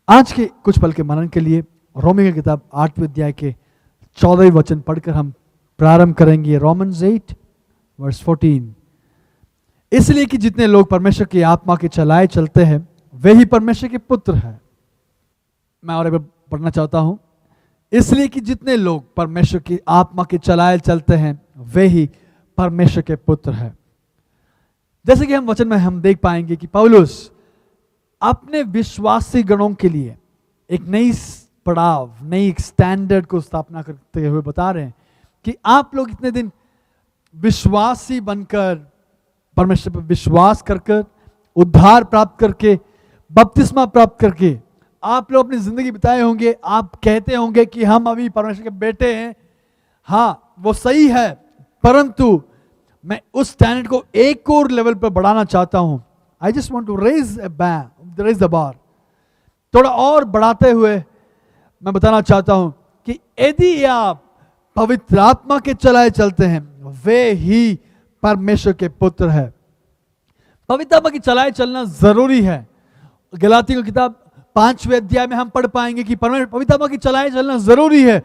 आज के कुछ पल के मनन के लिए रोमी की किताब 8वें अध्याय के 14वें वचन पढ़कर हम प्रारंभ करेंगे। Romans 8 verse 14। इसलिए कि जितने लोग परमेश्वर की आत्मा के चलाए चलते हैं वे ही परमेश्वर के पुत्र हैं। मैं और एक बार पढ़ना चाहता हूं। इसलिए कि जितने लोग परमेश्वर की आत्मा के चलाए चलते हैं वे ही परमेश्वर के पुत्र हैं। जैसे कि हम वचन में हम देख पाएंगे कि पौलुस अपने विश्वासी गणों के लिए एक नई पड़ाव, नई स्टैंडर्ड को स्थापना करते हुए बता रहे हैं कि आप लोग इतने दिन विश्वासी बनकर, परमेश्वर पर विश्वास कर उद्धार प्राप्त करके, बपतिस्मा प्राप्त करके आप लोग अपनी जिंदगी बिताए होंगे। आप कहते होंगे कि हम अभी परमेश्वर के बेटे हैं। हाँ, वो सही है, परंतु मैं उस स्टैंडर्ड को एक और लेवल पर बढ़ाना चाहता हूं। I just want to raise the bar. थोड़ा और बढ़ाते हुए मैं बताना चाहता हूं कि यदि आप पवित्र आत्मा के चलाए चलते हैं वे ही परमेश्वर के पुत्र है। पवित्र आत्मा की चलाए चलना जरूरी है। गलातियों की किताब 5वें अध्याय में हम पढ़ पाएंगे कि पवित्र आत्मा की चलाए चलना जरूरी है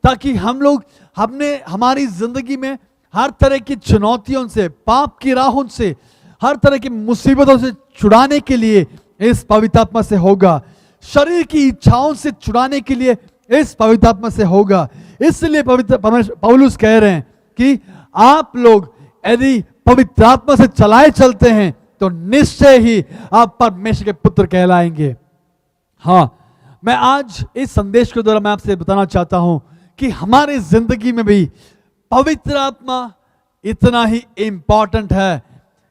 ताकि हम लोग हमारी जिंदगी में हर तरह की चुनौतियों से, पाप की राहों से, हर तरह की मुसीबतों से छुड़ाने के लिए इस पवित्र आत्मा से होगा। शरीर की इच्छाओं से छुड़ाने के लिए इस पवित्र आत्मा से होगा। इसलिए पौलुस कह रहे हैं कि आप लोग यदि पवित्र आत्मा से चलाए चलते हैं तो निश्चय ही आप परमेश्वर के पुत्र कहलाएंगे। हाँ, मैं आज इस संदेश के द्वारा मैं आपसे बताना चाहता हूं कि हमारी जिंदगी में भी पवित्र आत्मा इतना ही इंपॉर्टेंट है,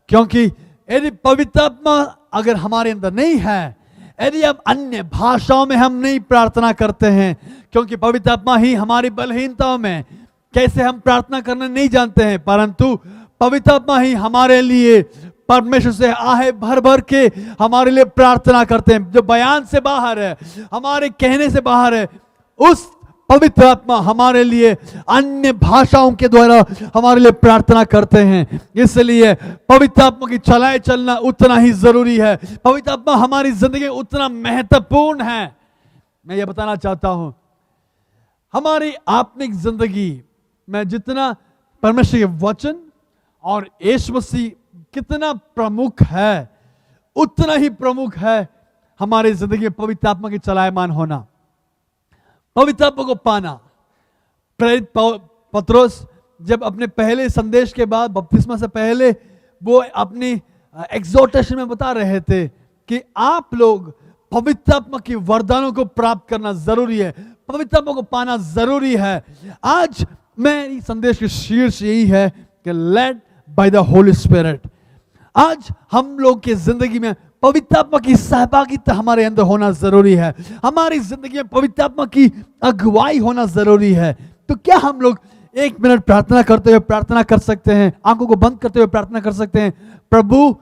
क्योंकि यदि पवित्र आत्मा अगर हमारे अंदर नहीं है, यदि हम अन्य भाषाओं में हम नहीं प्रार्थना करते हैं, क्योंकि पवित्र आत्मा ही हमारी बलहीनताओं में कैसे हम प्रार्थना करना नहीं जानते हैं, परंतु पवित्र आत्मा ही हमारे लिए परमेश्वर से आहे भर भर के हमारे लिए प्रार्थना करते हैं। जो बयान से बाहर है, हमारे कहने से बाहर है, उस पवित्र आत्मा हमारे लिए अन्य भाषाओं के द्वारा हमारे लिए प्रार्थना करते हैं। इसलिए पवित्र आत्मा की चलाए चलना उतना ही जरूरी है। पवित्र आत्मा हमारी जिंदगी में उतना महत्वपूर्ण है। मैं ये बताना चाहता हूं, हमारी आत्मिक जिंदगी में जितना परमेश्वर के वचन और यीशु मसीह कितना प्रमुख है, उतना ही प्रमुख है हमारी जिंदगी में पवित्र आत्मा की चलायमान होना, पवित्र आत्मा को पाना। प्रेरित पतरस जब अपने पहले संदेश के बाद, बपतिस्मा से पहले, वो अपनी एग्जोर्टेशन में बता रहे थे कि आप लोग पवित्र आत्मा की वरदानों को प्राप्त करना जरूरी है, पवित्र आत्मा को पाना जरूरी है। आज मेरी संदेश की शीर्ष यही है कि led by the Holi spirit. आज हम लोग की जिंदगी में पवित्र आत्मा की सहभागिता हमारे अंदर होना जरूरी है। हमारी जिंदगी में पवित्र आत्मा की अगुवाई होना जरूरी है। तो क्या हम लोग 1 मिनट प्रार्थना करते हुए प्रार्थना कर सकते हैं? आंखों को बंद करते हुए प्रार्थना कर सकते हैं। प्रभु,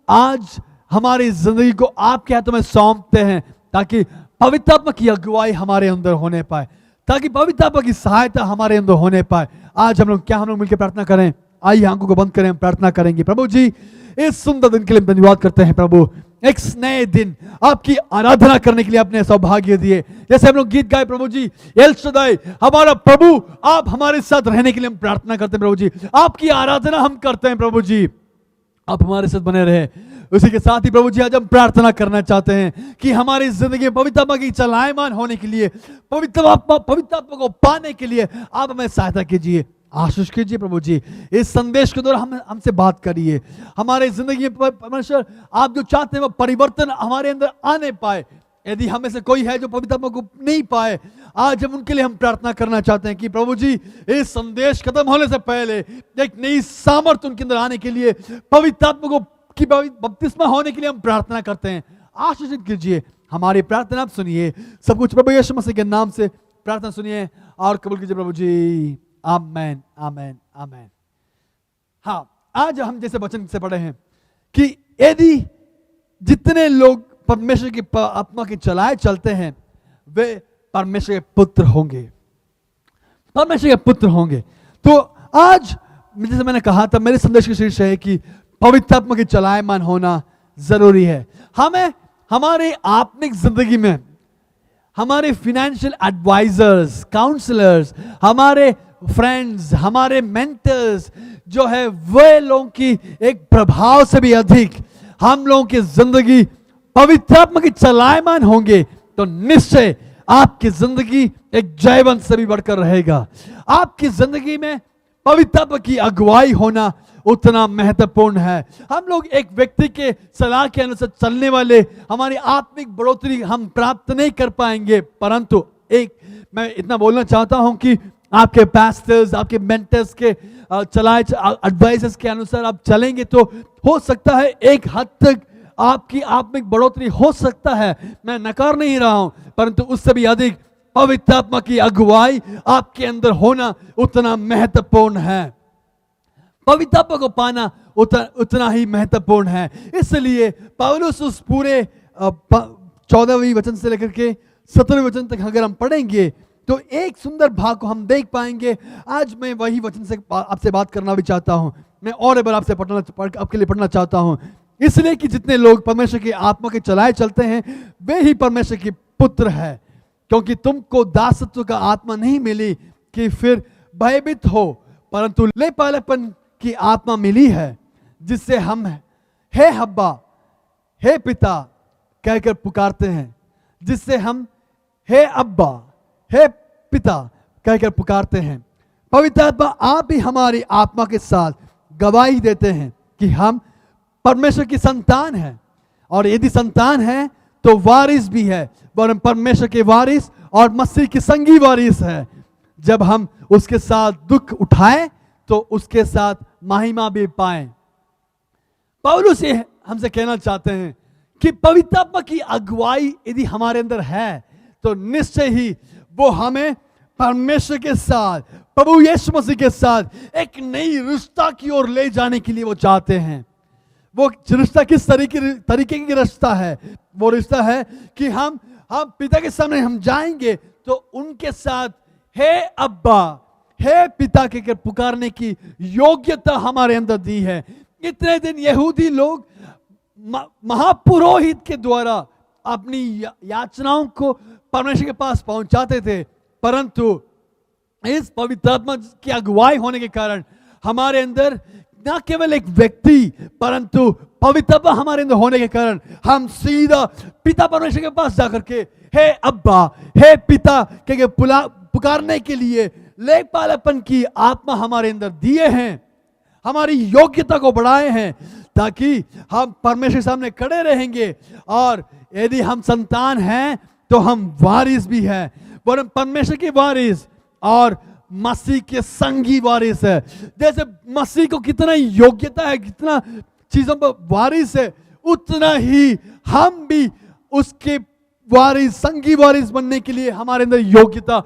आज हमारी जिंदगी को आपके हाथों में सौंपते हैं ताकि पवित्र आत्मा की अगुवाई हमारे अंदर होने पाए, ताकि पवित्र आत्मा की सहायता हमारे अंदर होने पाए। आज हम लोग मिलकर प्रार्थना करें? आइए आंखों को बंद करें, हम प्रार्थना करेंगे। प्रभु जी, इस सुंदर दिन के लिए धन्यवाद करते हैं प्रभु। एक नए दिन आपकी आराधना करने के लिए आपने सौभाग्य दिए। जैसे हम लोग गीत गाए प्रभु जी, एल शदाई हमारा प्रभु, आप हमारे साथ रहने के लिए हम प्रार्थना करते हैं प्रभु जी। आपकी आराधना हम करते हैं प्रभु जी, आप हमारे साथ बने रहे। उसी के साथ ही प्रभु जी आज हम प्रार्थना करना चाहते हैं कि हमारी जिंदगी में पवित्र आत्मा की चलायमान होने के लिए, पवित्र आत्मा को पाने के लिए आप हमें सहायता कीजिए, आशीष कीजिए प्रभु जी। इस संदेश के द्वारा हमसे बात करिए। हमारे जिंदगी में परमेश्वर आप जो चाहते हैं वो परिवर्तन हमारे अंदर आने पाए। यदि हमें से कोई है जो पवित्र आत्मा को नहीं पाए, आज हम उनके लिए हम प्रार्थना करना चाहते हैं कि प्रभु जी इस संदेश खत्म होने से पहले एक नई सामर्थ्य उनके अंदर आने के लिए, पवित्र आत्मा को की बपतिस्मा होने के लिए हम प्रार्थना करते हैं। आशीषित कीजिए हमारी प्रार्थना, आप सुनिए सब कुछ प्रभु यीशु मसीह के नाम से प्रार्थना सुनिए और कबूल कीजिए प्रभु जी। आमेन, आमेन, आमेन। हाँ, आज हम जैसे वचन से पढ़े हैं कि यदि जितने लोग परमेश्वर की आत्मा की चलाए चलते हैं वे परमेश्वर के पुत्र होंगे, परमेश्वर के पुत्र होंगे। तो आज जैसे मैंने कहा था, मेरे संदेश की शीर्ष है कि पवित्र आत्मा की चलायमान होना जरूरी है। हमें हमारी आत्मिक जिंदगी में हमारे फाइनेंशियल एडवाइजर्स, काउंसलर्स, हमारे फ्रेंड्स, हमारे मेंटर्स जो है, वे लोगों की एक प्रभाव से भी अधिक हम लोगों की जिंदगी पवित्र आत्मा की चलायमान होंगे, तो निश्चय आपकी जिंदगी एक जयवंत से भी बढ़कर रहेगा। आपकी जिंदगी में पवित्र आत्मा की अगुवाई होना उतना महत्वपूर्ण है। हम लोग एक व्यक्ति के सलाह के अनुसार चलने वाले हमारी आत्मिक बढ़ोतरी हम प्राप्त नहीं कर पाएंगे, परंतु मैं इतना बोलना चाहता हूं कि आपके पास्टर्स, आपके मेंटर्स के चलाए एडवाइजर्स के अनुसार आप चलेंगे तो हो सकता है एक हद तक आपकी आत्मिक बढ़ोतरी हो सकता है, मैं नकार नहीं रहा हूं, परंतु उससे भी अधिक पवित्र आत्मा की अगुवाई आपके अंदर होना उतना महत्वपूर्ण है। पवित्र आत्मा को पाना उतना ही महत्वपूर्ण है। इसलिए पौलुस उस पूरे 14वीं वचन से लेकर के 17वें वचन तक अगर हम पढ़ेंगे तो एक सुंदर भाग को हम देख पाएंगे। आज मैं वही वचन से आपसे बात करना भी चाहता हूं, मैं और एक बार आपके लिए पढ़ना चाहता हूं। इसलिए कि जितने लोग परमेश्वर की आत्मा के चलाए चलते हैं वे ही परमेश्वर के पुत्र है, क्योंकि तुमको दासत्व का आत्मा नहीं मिली कि फिर भयभीत हो, परंतु लेपालेपन की आत्मा मिली है, जिससे हम हे हब्बा, हे पिता कहकर पुकारते हैं, जिससे हम हे अब्बा, हे पिता कहकर पुकारते हैं। पवित्र आत्मा आप ही हमारी आत्मा के साथ गवाही देते हैं कि हम परमेश्वर की संतान हैं, और यदि संतान है तो वारिस भी है, वरन परमेश्वर के वारिस और मसीह की संगी वारिस है। जब हम उसके साथ दुख उठाएं तो उसके साथ महिमा भी पाएं। पौलुस ये हमसे कहना चाहते हैं कि पवित्र आत्मा की अगुवाई यदि हमारे अंदर है तो निश्चय ही वो हमें परमेश्वर के साथ, प्रभु यीशु मसीह के साथ एक नई रिश्ता की ओर ले जाने के लिए वो चाहते हैं। वो रिश्ता किस तरीके की रिश्ता है? वो रिश्ता है कि हम पिता के सामने हम जाएंगे तो उनके साथ हे अब्बा, हे पिता के पुकारने की योग्यता हमारे अंदर दी है। इतने दिन यहूदी लोग महापुरोहित के द्वारा अपनी याचनाओं को परमेश्वर के पास पहुंचाते थे, परंतु इस पवित्र आत्मा की अगुवाई होने के कारण हमारे अंदर न केवल एक व्यक्ति परंतु पवित्र आत्मा हमारे अंदर होने के कारण हम सीधा पिता परमेश्वर के पास जाकर के हे अब्बा, हे पिता के पुकारने के लिए लेपालेपन की आत्मा हमारे अंदर दिए हैं, हमारी योग्यता को बढ़ाए हैं, ताकि हम परमेश्वर के सामने खड़े रहेंगे। और यदि हम संतान हैं तो हम वारिस भी हैं, वरन परमेश्वर के वारिस और मसीह के संगी वारिस है। जैसे मसीह को कितना योग्यता है, कितना चीजों पर वारिस है, उतना ही हम भी उसके वारिस, संगी वारिस बनने के लिए हमारे अंदर योग्यता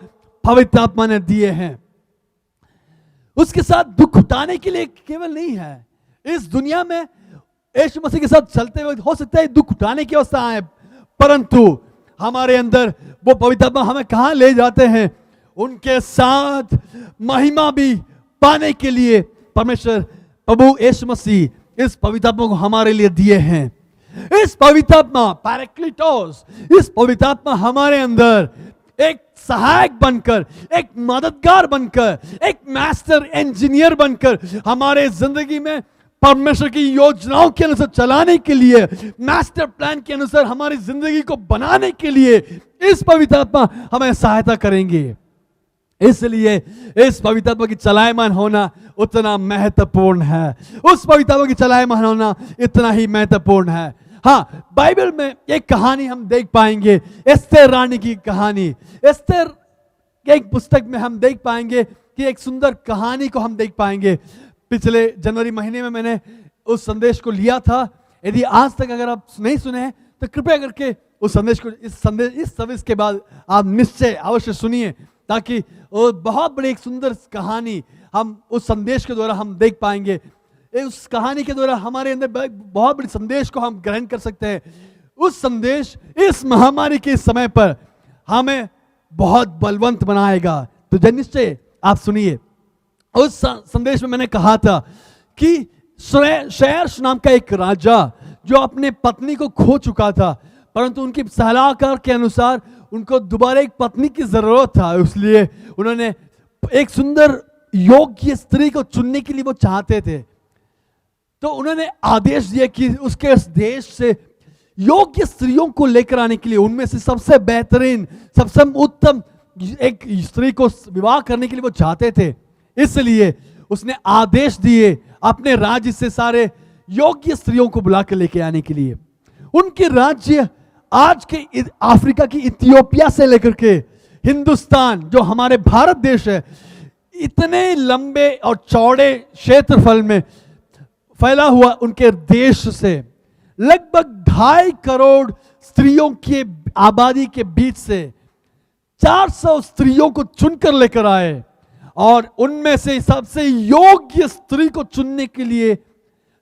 पवित्र आत्मा ने दिए हैं। उसके साथ दुख उठाने के लिए केवल नहीं है, इस दुनिया में यीशु मसीह के साथ चलते हुए हो सकता है दुख उठाने की अवस्था आए, परंतु हमारे अंदर वो पवित्र आत्मा हमें कहां ले जाते हैं? उनके साथ महिमा भी पाने के लिए परमेश्वर प्रभु यीशु मसीह इस पवित्र आत्मा को हमारे लिए दिए हैं। इस पवित्र आत्मा पैराक्लिटोस, इस पवित्र आत्मा हमारे अंदर एक सहायक बनकर, एक मददगार बनकर, एक मास्टर इंजीनियर बनकर हमारे जिंदगी में परमेश्वर की योजनाओं के अनुसार चलाने के लिए, मास्टर प्लान के अनुसार हमारी जिंदगी को बनाने के लिए इस पवित्र आत्मा हमें सहायता करेंगे। इसलिए इस पवित्र आत्मा की चलायमान होना उतना महत्वपूर्ण है, उस पवित्र आत्मा की चलायमान होना इतना ही महत्वपूर्ण है। हाँ, बाइबल में एक कहानी हम देख पाएंगे, एस्तेर रानी की कहानी। एस्तेर के एक पुस्तक में हम देख पाएंगे कि एक सुंदर कहानी को हम देख पाएंगे। पिछले जनवरी महीने में मैंने उस संदेश को लिया था। यदि आज तक अगर आप नहीं सुने हैं तो कृपया करके उस संदेश को, इस सर्विस के बाद आप निश्चय अवश्य सुनिए, ताकि वो बहुत बड़ी एक सुंदर कहानी हम उस संदेश के द्वारा हम देख पाएंगे। उस कहानी के द्वारा हमारे अंदर बहुत बड़ी संदेश को हम ग्रहण कर सकते हैं। उस संदेश इस महामारी के समय पर हमें बहुत बलवंत बनाएगा। तो निश्चय आप सुनिए। उस संदेश में मैंने कहा था कि शहर नाम का एक राजा जो अपने पत्नी को खो चुका था, परंतु उनकी सलाहकार के अनुसार उनको दोबारा एक पत्नी की जरूरत था, इसलिए उन्होंने एक सुंदर योग्य स्त्री को चुनने के लिए वो चाहते थे। तो उन्होंने आदेश दिया कि उसके देश से योग्य स्त्रियों को लेकर आने के लिए, उनमें से सबसे बेहतरीन, सबसे उत्तम एक स्त्री को विवाह करने के लिए वो चाहते थे। इसलिए उसने आदेश दिए अपने राज्य से सारे योग्य स्त्रियों को बुला कर लेके आने के लिए। उनके राज्य आज के अफ्रीका की इथियोपिया से लेकर के हिंदुस्तान, जो हमारे भारत देश है, इतने लंबे और चौड़े क्षेत्रफल में फैला हुआ उनके देश से लगभग 2.5 करोड़ स्त्रियों की आबादी के बीच से 400 स्त्रियों को चुनकर लेकर आए और उनमें से सबसे योग्य स्त्री को चुनने के लिए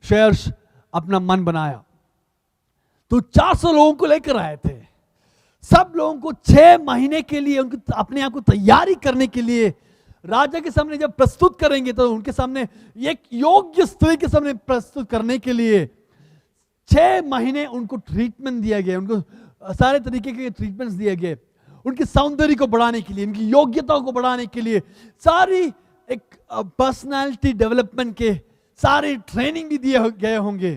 शेर्श अपना मन बनाया। तो 400 लोगों को लेकर आए थे। सब लोगों को 6 महीने के लिए उनकी अपने आप को तैयारी करने के लिए राजा के सामने जब प्रस्तुत करेंगे, तो उनके सामने एक योग्य स्त्री के सामने प्रस्तुत करने के लिए 6 महीने उनको ट्रीटमेंट दिया गया, उनको सारे तरीके के ट्रीटमेंट्स दिए गए, उनके सौंदर्य को बढ़ाने के लिए, उनकी योग्यता को बढ़ाने के लिए, सारी एक पर्सनालिटी डेवलपमेंट के सारे ट्रेनिंग भी दिए गए होंगे।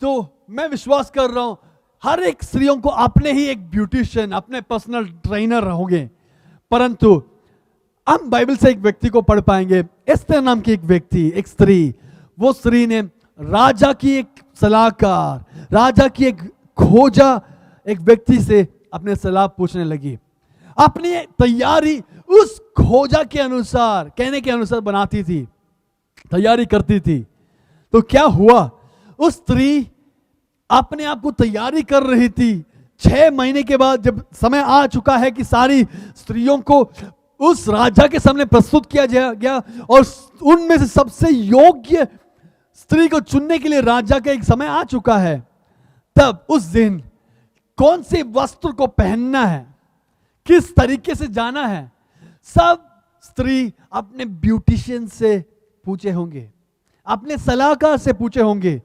तो मैं विश्वास कर रहा हूं हर एक स्त्रियों को अपने ही एक ब्यूटिशियन, अपने पर्सनल ट्रेनर होंगे। परंतु हम बाइबल से एक व्यक्ति को पढ़ पाएंगे, एस्तेर नाम की एक व्यक्ति, एक स्त्री। वो स्त्री ने राजा की एक सलाहकार, राजा की एक खोजा एक व्यक्ति से अपने सलाह पूछने लगी। अपनी तैयारी उस खोजा के अनुसार, कहने के अनुसार बनाती थी, तैयारी करती थी। तो क्या हुआ, उस स्त्री अपने आप को तैयारी कर रही थी। 6 महीने के बाद जब समय आ चुका है कि सारी स्त्रियों को उस राजा के सामने प्रस्तुत किया गया और उनमें से सबसे योग्य स्त्री को चुनने के लिए राजा का एक समय आ चुका है, तब उस दिन कौन से वस्त्र को पहनना है, किस तरीके से जाना है, सब स्त्री अपने ब्यूटिशियन से पूछे होंगे, अपने सलाहकार से पूछे होंगे।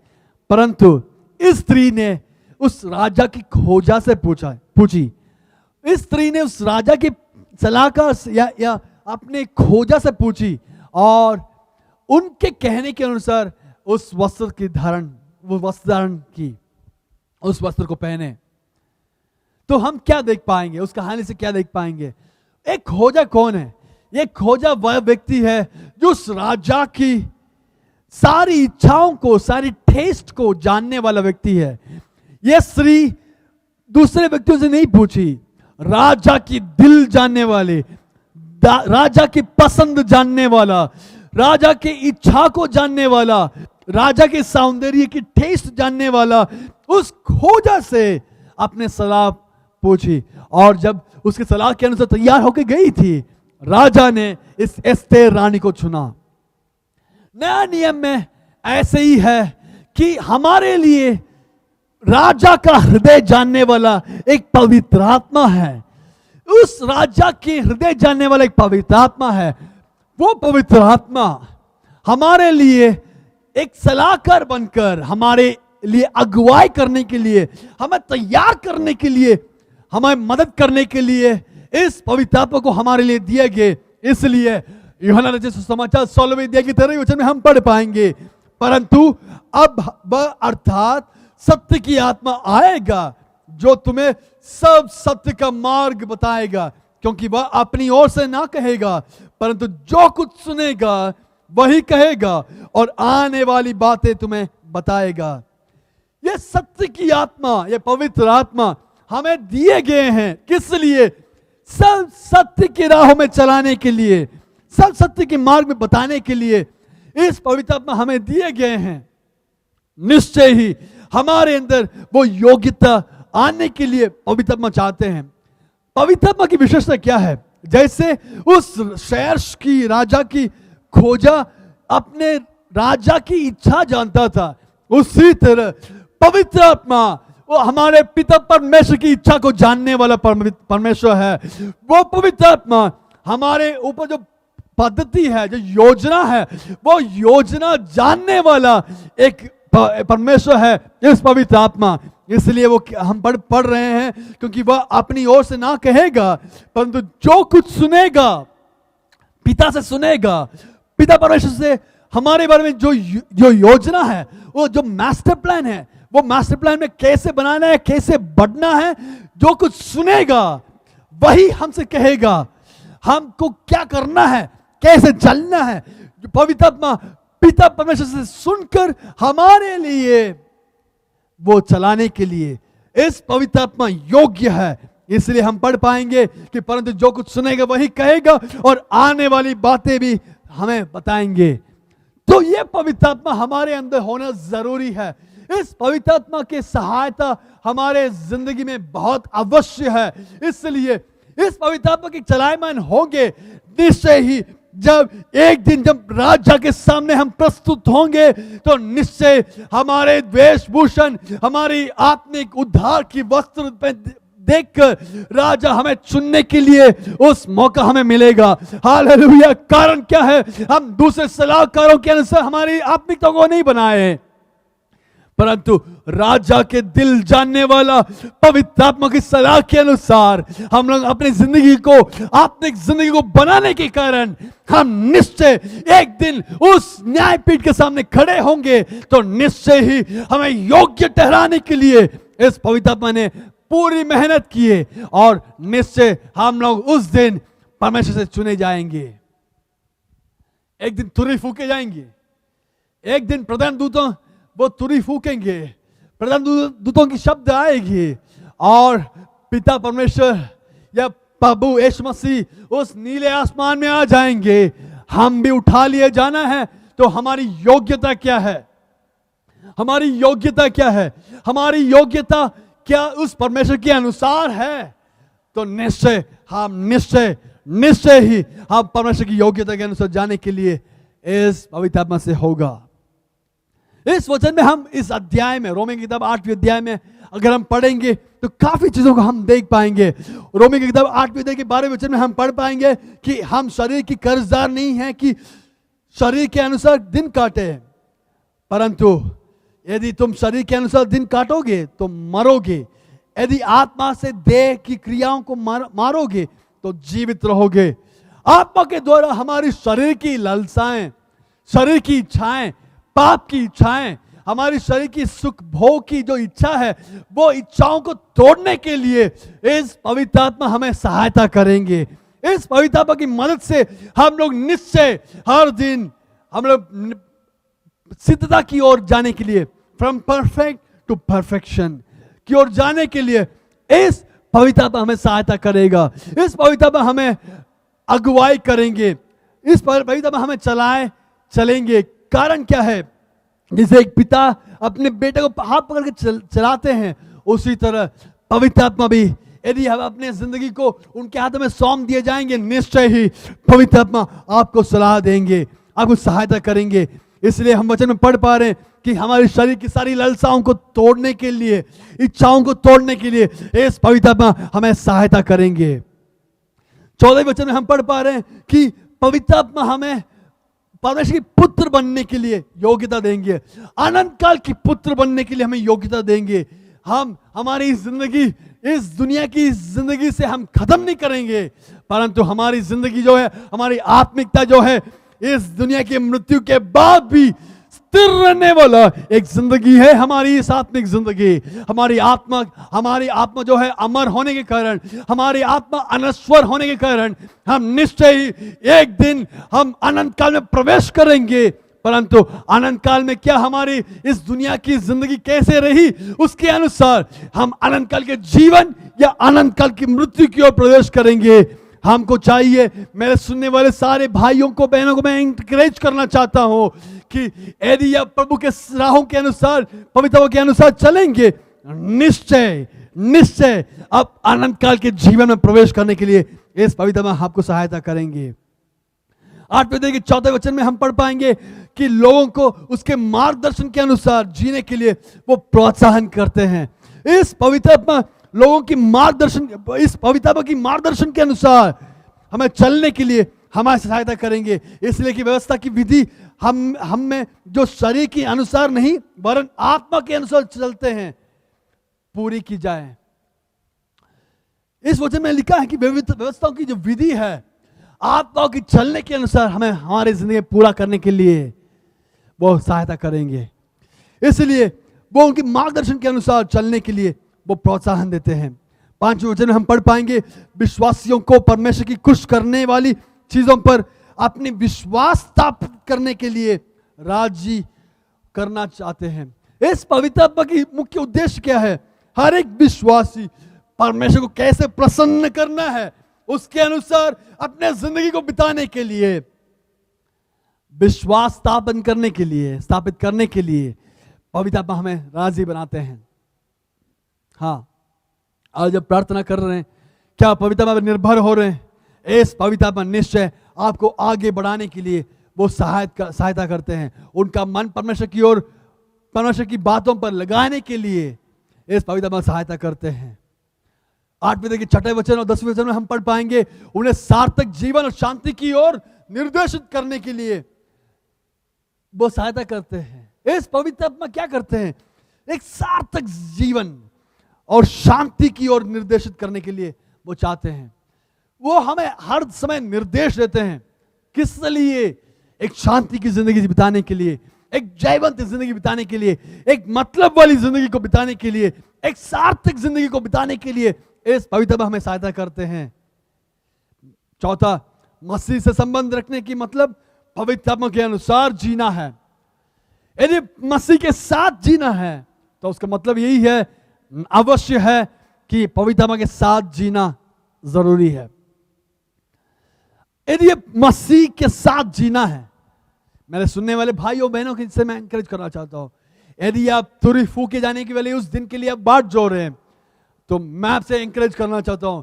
परंतु इस स्त्री ने उस राजा की खोजा से पूछी। इस स्त्री ने उस राजा की सलाहकार या अपने खोजा से पूछी और उनके कहने के अनुसार उस वस्त्र की वो वस्त्र धारण की, उस वस्त्र को पहने। तो हम क्या देख पाएंगे, उस कहानी से क्या देख पाएंगे? एक खोजा कौन है? एक खोजा वह व्यक्ति है जो उस राजा की सारी इच्छाओं को, सारी टेस्ट को जानने वाला व्यक्ति है। यह स्त्री दूसरे व्यक्तियों से नहीं पूछी, राजा की दिल जानने वाले, राजा की पसंद जानने वाला, राजा की इच्छा को जानने वाला, राजा के सौंदर्य की टेस्ट जानने वाला उस खोजा से अपने सलाह पूछी। और जब उसके सलाह के अनुसार तैयार होकर गई थी, राजा ने इस एस्तेर रानी को चुना। नया नियम में ऐसे ही है कि हमारे लिए राजा का हृदय जानने वाला एक पवित्र आत्मा है। उस राजा के हृदय जानने वाला एक पवित्र आत्मा है। वो पवित्र आत्मा हमारे लिए एक सलाहकार बनकर, हमारे लिए अगुवाई करने के लिए, हमें तैयार करने के लिए, हमें मदद करने के लिए इस पवित्र आत्मा को हमारे लिए दिए गए। इसलिए यूहन्ना रचित सुसमाचार 16वें अध्याय की 13वें वचन में हम पढ़ पाएंगे, परंतु अब वह अर्थात सत्य की आत्मा आएगा जो तुम्हें सब सत्य का मार्ग बताएगा, क्योंकि वह अपनी ओर से ना कहेगा, परंतु जो कुछ सुनेगा वही कहेगा और आने वाली बातें तुम्हें बताएगा। यह सत्य की आत्मा, यह पवित्र आत्मा हमें दिए गए हैं। किस लिए? सब सत्य की राहों में चलाने के लिए, सब सत्य के मार्ग में बताने के लिए इस पवित्र आत्मा हमें दिए गए हैं। निश्चय ही हमारे अंदर वो योग्यता आने के लिए पवित्र आत्मा चाहते हैं। पवित्र आत्मा की विशेषता क्या है? जैसे उस शेर्श की, राजा की खोजा अपने राजा की इच्छा जानता था, उसी तरह पवित्र आत्मा वो हमारे पिता परमेश्वर की इच्छा को जानने वाला परमेश्वर है। वो पवित्र आत्मा हमारे ऊपर जो पद्धति है, जो योजना है, वो योजना जानने वाला एक परमेश्वर है, इस पवित्र आत्मा। इसलिए वो हम पढ़ रहे हैं क्योंकि वह अपनी ओर से ना कहेगा, परंतु जो कुछ सुनेगा पिता से सुनेगा। पिता परमेश्वर से हमारे बारे में जो योजना है, वो जो मास्टर प्लान है, वो मास्टर प्लान में कैसे बनाना है, कैसे बढ़ना है, जो कुछ सुनेगा वही हमसे कहेगा। हमको क्या करना है, कैसे चलना है, पवित्र आत्मा पिता परमेश्वर से सुनकर हमारे लिए वो चलाने के लिए इस पवित्र आत्मा योग्य है। इसलिए हम पढ़ पाएंगे कि परंतु जो कुछ सुनेगा वही कहेगा और आने वाली बातें भी हमें बताएंगे। तो ये पवित्र आत्मा हमारे अंदर होना जरूरी है। इस पवित्र आत्मा की सहायता हमारे जिंदगी में बहुत अवश्य है। इसलिए इस पवित्र आत्मा के चलायमान होंगे, निश्चय ही जब एक दिन जब राजा के सामने हम प्रस्तुत होंगे तो निश्चय हमारे वेशभूषण, हमारी आत्मिक उद्धार की वस्त्र देखकर राजा हमें चुनने के लिए उस मौका हमें मिलेगा। हालेलुया। कारण क्या है, हम दूसरे सलाहकारों के अनुसार हमारी आत्मिकता को नहीं बनाए, परंतु राजा के दिल जानने वाला पवित्र आत्मा की सलाह के अनुसार हम लोग अपनी जिंदगी को, आत्मिक जिंदगी को बनाने के कारण हम निश्चय एक दिन उस न्यायपीठ के सामने खड़े होंगे तो निश्चय ही हमें योग्य ठहराने के लिए इस पवित्र आत्मा ने पूरी मेहनत की है और निश्चय हम लोग उस दिन परमेश्वर से चुने जाएंगे। एक दिन तुरही फूके जाएंगे, एक दिन प्रधान दूतों वो तुरही फूकेंगे, प्रधान दूतों की शब्द आएगी और पिता परमेश्वर या प्रभु यीशु मसीह उस नीले आसमान में आ जाएंगे। हम भी उठा लिए जाना है। तो हमारी योग्यता क्या है, हमारी योग्यता क्या है, हमारी योग्यता क्या उस परमेश्वर के अनुसार है, तो निश्चय हम निश्चय ही हम परमेश्वर की योग्यता के अनुसार जाने के लिए इस पवित्र आत्मा से होगा। इस वचन में हम इस अध्याय में, रोमी की किताब 8वें अध्याय में अगर हम पढ़ेंगे तो काफी चीजों को हम देख पाएंगे। रोमी की किताब 8वें अध्याय के 12वें वचन में हम पढ़ पाएंगे कि हम शरीर की कर्जदार नहीं है कि शरीर के अनुसार दिन काटे, परंतु यदि तुम शरीर के अनुसार दिन काटोगे तो मरोगे, यदि आत्मा से देह की क्रियाओं को मारोगे तो जीवित रहोगे। आत्मा के द्वारा हमारी शरीर की लालसाएं, शरीर की इच्छाएं, पाप की इच्छाएं, हमारी शरीर की सुख भोग की जो इच्छा है, वो इच्छाओं को तोड़ने के लिए इस पवित्र आत्मा हमें सहायता करेंगे। इस पवित्र आत्मा की मदद से हम लोग निश्चय हर दिन हम लोग सिद्धता की ओर जाने के लिए, फ्रॉम परफेक्ट टू परफेक्शन की ओर जाने के लिए इस पवित्र आत्मा हमें सहायता करेगा। इस पवित्र आत्मा हमें अगुवाई करेंगे, इस पवित्र आत्मा हमें चलेंगे। कारण क्या है, जैसे एक पिता अपने बेटे को हाथ पकड़ के चलाते हैं, उसी तरह पवित्र आत्मा भी यदि हम अपने जिंदगी को उनके हाथों में सौंप दिए जाएंगे, निश्चय ही पवित्र आत्मा आपको सलाह देंगे, आपको सहायता करेंगे। इसलिए हम वचन में पढ़ पा रहे हैं कि हमारे शरीर की सारी लालसाओं को तोड़ने के लिए, इच्छाओं को तोड़ने के लिए इस पवित्र आत्मा हमें सहायता करेंगे। 14वें वचन में हम पढ़ पा रहे हैं कि पवित्र आत्मा हमें परमेश्वर के पुत्र बनने के लिए योग्यता देंगे, अनंत काल की पुत्र बनने के लिए हमें योग्यता देंगे। हम हमारी जिंदगी इस दुनिया की जिंदगी से हम खत्म नहीं करेंगे, परंतु हमारी जिंदगी जो है, हमारी आत्मिकता जो है, इस दुनिया की मृत्यु के बाद भी स्थिर रहने वाला एक जिंदगी है हमारी इस आत्मिक जिंदगी। हमारी आत्मा जो है अमर होने के कारण, हमारी आत्मा अनश्वर होने के कारण हम निश्चय ही एक दिन हम अनंत काल में प्रवेश करेंगे। परंतु अनंत काल में क्या हमारी इस दुनिया की जिंदगी कैसे रही, उसके अनुसार हम अनंत काल के जीवन या अनंत काल की मृत्यु की ओर प्रवेश करेंगे। हमको चाहिए, मेरे सुनने वाले सारे भाइयों को, बहनों को मैं इंकरेज करना चाहता हूं कि यदि आप प्रभु के राहों के अनुसार, पवित्रता के अनुसार चलेंगे, निश्चय आप अनंत काल के जीवन में प्रवेश करने के लिए इस पवित्र में आपको सहायता करेंगे। 8वें अध्याय के 4वें वचन में हम पढ़ पाएंगे कि लोगों को उसके मार्गदर्शन के अनुसार जीने के लिए वो प्रोत्साहन करते हैं। इस पवित्र आत्मा लोगों की मार्गदर्शन, इस पवित्र आत्मा की मार्गदर्शन के अनुसार हमें चलने के लिए हमारी सहायता करेंगे। इसलिए कि व्यवस्था की विधि हम में जो शरीर के अनुसार नहीं वरन आत्मा के अनुसार चलते हैं पूरी की जाए। इस वचन में लिखा है कि व्यवस्थाओं की जो विधि है आत्माओं की चलने के अनुसार हमें हमारी जिंदगी पूरा करने के लिए वो सहायता करेंगे। इसलिए वो उनके मार्गदर्शन के अनुसार चलने के लिए वो प्रोत्साहन देते हैं। 5वें वचन में हम पढ़ पाएंगे, विश्वासियों को परमेश्वर की खुश करने वाली चीजों पर अपनी विश्वास स्थापित करने के लिए राजी करना चाहते हैं। इस पवित्र आत्मा की मुख्य उद्देश्य क्या है? हर एक विश्वासी परमेश्वर को कैसे प्रसन्न करना है उसके अनुसार अपने जिंदगी को बिताने के लिए, विश्वास स्थापित करने के लिए पवित्र आत्मा हमें राजी बनाते हैं। हाँ, आज जब प्रार्थना कर रहे हैं, क्या पवित्र आत्मा पर निर्भर हो रहे हैं? इस पवित्र आत्मा निश्चय आपको आगे बढ़ाने के लिए वो सहायता करते हैं। उनका मन परमेश्वर की ओर, परमेश्वर की बातों पर लगाने के लिए इस पवित्र आत्मा सहायता करते हैं। 8वें के 6वें वचन और 10वें वचन में हम पढ़ पाएंगे, उन्हें सार्थक जीवन और शांति की ओर निर्देशित करने के लिए वो सहायता करते हैं। इस पवित्र आत्मा क्या करते हैं? एक सार्थक जीवन और शांति की ओर निर्देशित करने के लिए वो चाहते हैं। वो हमें हर समय निर्देश देते हैं। किस लिए? एक शांति की जिंदगी बिताने के लिए, एक जयवंत जिंदगी बिताने के लिए, एक मतलब वाली जिंदगी को बिताने के लिए, एक सार्थक जिंदगी को बिताने के लिए इस पवित्र आत्मा हमें सहायता करते हैं। चौथा, मसीह से संबंध रखने की मतलब पवित्र आत्मा के अनुसार जीना है। यदि मसीह के साथ जीना है तो उसका मतलब यही है, अवश्य है कि पवित्र आत्मा के साथ जीना जरूरी है। यदि मसीह के साथ जीना है, मेरे सुनने वाले भाइयों बहनों के से मैं एनकरेज करना चाहता हूं, यदि आप तुरही फूके जाने के वाले उस दिन के लिए आप बाट जोड़ रहे हैं, तो मैं आपसे एनकरेज करना चाहता हूं,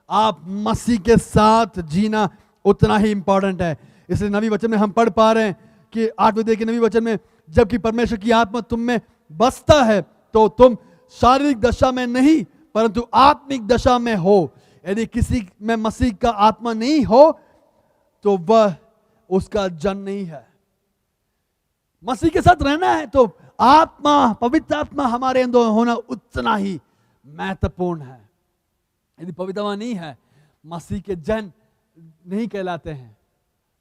आप मसीह के साथ जीना उतना ही इंपॉर्टेंट है। इसलिए नबी वचन में हम पढ़ पा रहे हैं कि 8वें अध्याय के नबी वचन में, जबकि परमेश्वर की आत्मा तुम में बसता है तो तुम शारीरिक दशा में नहीं परंतु आत्मिक दशा में हो। यदि किसी में मसीह का आत्मा नहीं हो तो वह उसका जन नहीं है। मसीह के साथ रहना है तो आत्मा, पवित्र आत्मा हमारे अंदर होना उतना ही महत्वपूर्ण है। यदि पवित्र आत्मा नहीं है, मसीह के जन नहीं कहलाते हैं।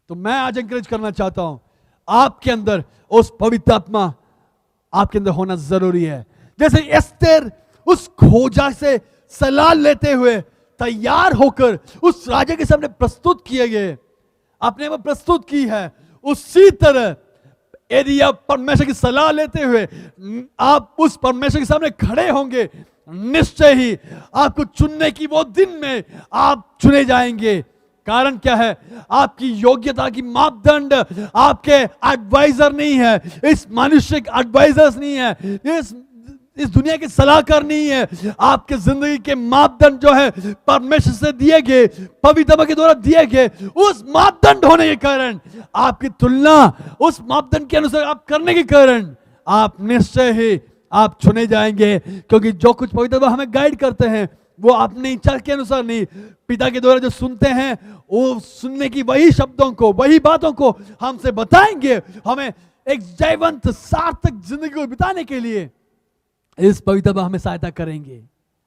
तो मैं आज एनकरेज करना चाहता हूं, आपके अंदर उस पवित्र आत्मा आपके अंदर होना जरूरी है। जैसे एस्तेर उस खोजा से सलाह लेते हुए तैयार होकर उस राजा के सामने प्रस्तुत किए गए, अपने आप प्रस्तुत की है, उसी तरह यदि आप परमेश्वर की सलाह लेते हुए आप उस परमेश्वर के सामने खड़े होंगे, निश्चय ही आपको चुनने की वो दिन में आप चुने जाएंगे। कारण क्या है? आपकी योग्यता की मापदंड आपके एडवाइजर नहीं है, इस मनुष्य के एडवाइजर्स नहीं है, इस दुनिया के सलाहकार नहीं है। आपके जिंदगी के मापदंड जो है परमेश्वर से दिए गए, पवित्र आत्मा के द्वारा दिए गए, उस मापदंड होने के कारण आपकी तुलना उस मापदंड के अनुसार आप करने के कारण आप निश्चय ही आप चुने जाएंगे। क्योंकि जो कुछ पवित्र आत्मा हमें गाइड करते हैं वो अपनी इच्छा के अनुसार नहीं, पिता के द्वारा जो सुनते हैं वो सुनने की वही शब्दों को, वही बातों को हमसे बताएंगे। हमें एक जयवंत सार्थक जिंदगी को बिताने के लिए इस पवित्र आत्मा हमें सहायता करेंगे।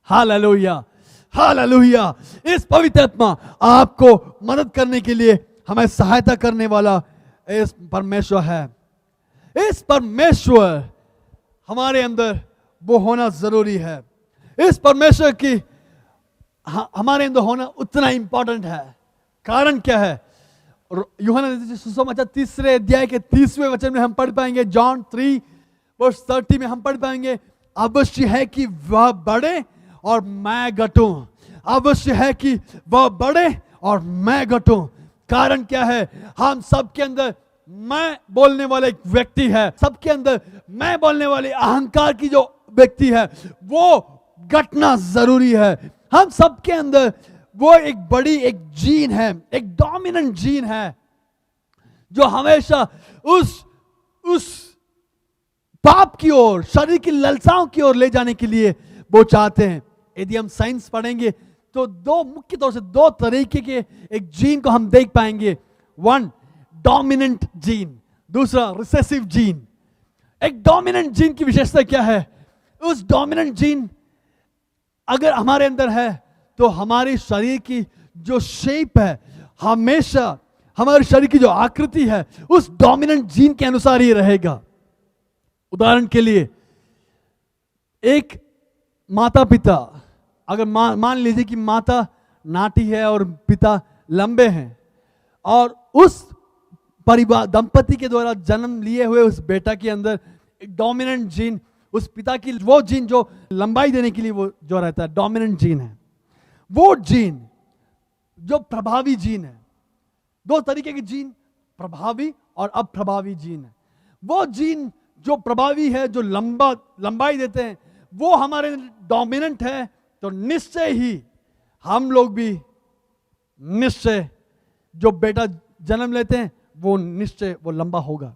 Hallelujah, hallelujah. इस पवित्र आत्मा आपको मदद करने के लिए हमें सहायता करने वाला इस परमेश्वर है। इस परमेश्वर हमारे अंदर वो होना जरूरी है। इस परमेश्वर की हमारे अंदर होना उतना इंपॉर्टेंट है। कारण क्या है? यूहन्ना सुसमाचार 3 अध्याय के 30वें वचन में हम पढ़ पाएंगे, जॉन 3:30 में हम पढ़ पाएंगे, अवश्य है कि वह बढ़े और मैं घटूं। अवश्य है कि वह बढ़े और मैं घटूं। कारण क्या है? हम सबके अंदर मैं बोलने वाला एक व्यक्ति है, सबके अंदर मैं बोलने वाले अहंकार की जो व्यक्ति है वो घटना जरूरी है। हम सबके अंदर वो एक बड़ी एक जीन है, एक डोमिनेंट जीन है जो हमेशा उस पाप की ओर, शरीर की ललसाओं की ओर ले जाने के लिए वो चाहते हैं। यदि हम साइंस पढ़ेंगे तो मुख्य तौर से 2 तरीके के एक जीन को हम देख पाएंगे। 1 डोमिनेंट जीन, दूसरा रिसेसिव जीन। एक डोमिनेंट जीन की विशेषता क्या है? उस डोमिनेंट जीन अगर हमारे अंदर है तो हमारे शरीर की जो शेप है, हमेशा हमारे शरीर की जो आकृति है उस डोमिनेंट जीन के अनुसार ही रहेगा। उदाहरण के लिए, एक माता पिता, अगर मान लीजिए कि माता नाटी है और पिता लंबे हैं, और उस परिवार दंपति के द्वारा जन्म लिए हुए उस बेटा के अंदर एक डोमिनेंट जीन, उस पिता की वो जीन जो लंबाई देने के लिए वो जो रहता है, डोमिनेंट जीन है। वो जीन जो प्रभावी जीन है, दो तरीके के जीन, प्रभावी और अप्रभावी जीन है। वो जीन जो प्रभावी है, जो लंबाई देते हैं, वो हमारे डोमिनेंट है, तो निश्चय ही हम लोग भी निश्चय जो बेटा जन्म लेते हैं वो निश्चय वो लंबा होगा।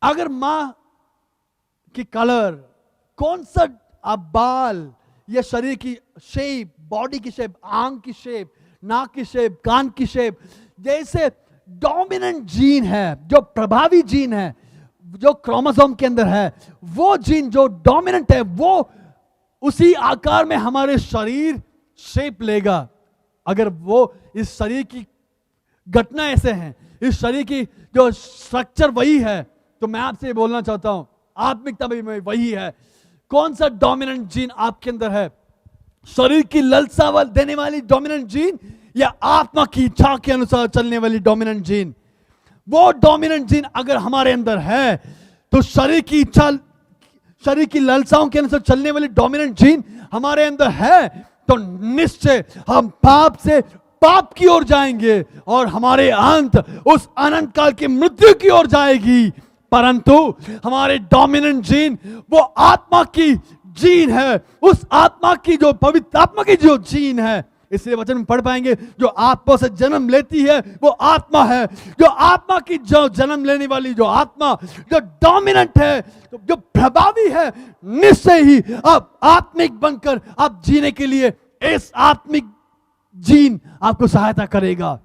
अगर मां की कलर, कौन सा बाल या शरीर की शेप, बॉडी की शेप, आंख की शेप, नाक की शेप, कान की शेप, जैसे डोमिनेंट जीन है, जो प्रभावी जीन है, जो क्रोमोसोम के अंदर है, वो जीन जो डोमिनेंट है वो उसी आकार में हमारे शरीर शेप लेगा। अगर वो इस शरीर की घटना ऐसे हैं, इस शरीर की जो स्ट्रक्चर वही है, तो मैं आपसे बोलना चाहता हूं आत्मिकता भी वही है। कौन सा डोमिनेंट जीन आपके अंदर है? शरीर की ललसा देने वाली डोमिनेंट जीन या आत्मा की इच्छा के अनुसार चलने वाली डोमिनेंट जीन? वो डोमिनेंट जीन अगर हमारे अंदर है तो शरीर की इच्छा, शरीर की ललसाओं के अनुसार चलने वाली डोमिनेंट जीन हमारे अंदर है, तो निश्चय हम पाप से पाप की ओर जाएंगे और हमारे अंत उस अनंत काल की मृत्यु की ओर जाएगी। परंतु हमारे डोमिनेंट जीन वो आत्मा की जीन है, उस आत्मा की जो पवित्र आत्मा की जो जीन है। इसलिए वचन में पढ़ पाएंगे, जो आत्मा से जन्म लेती है वो आत्मा है। जो आत्मा की जो जन्म लेने वाली जो आत्मा जो डोमिनेंट है, तो जो प्रभावी है, निश्चय ही आप आत्मिक बनकर आप जीने के लिए इस आत्मिक जीन आपको सहायता करेगा।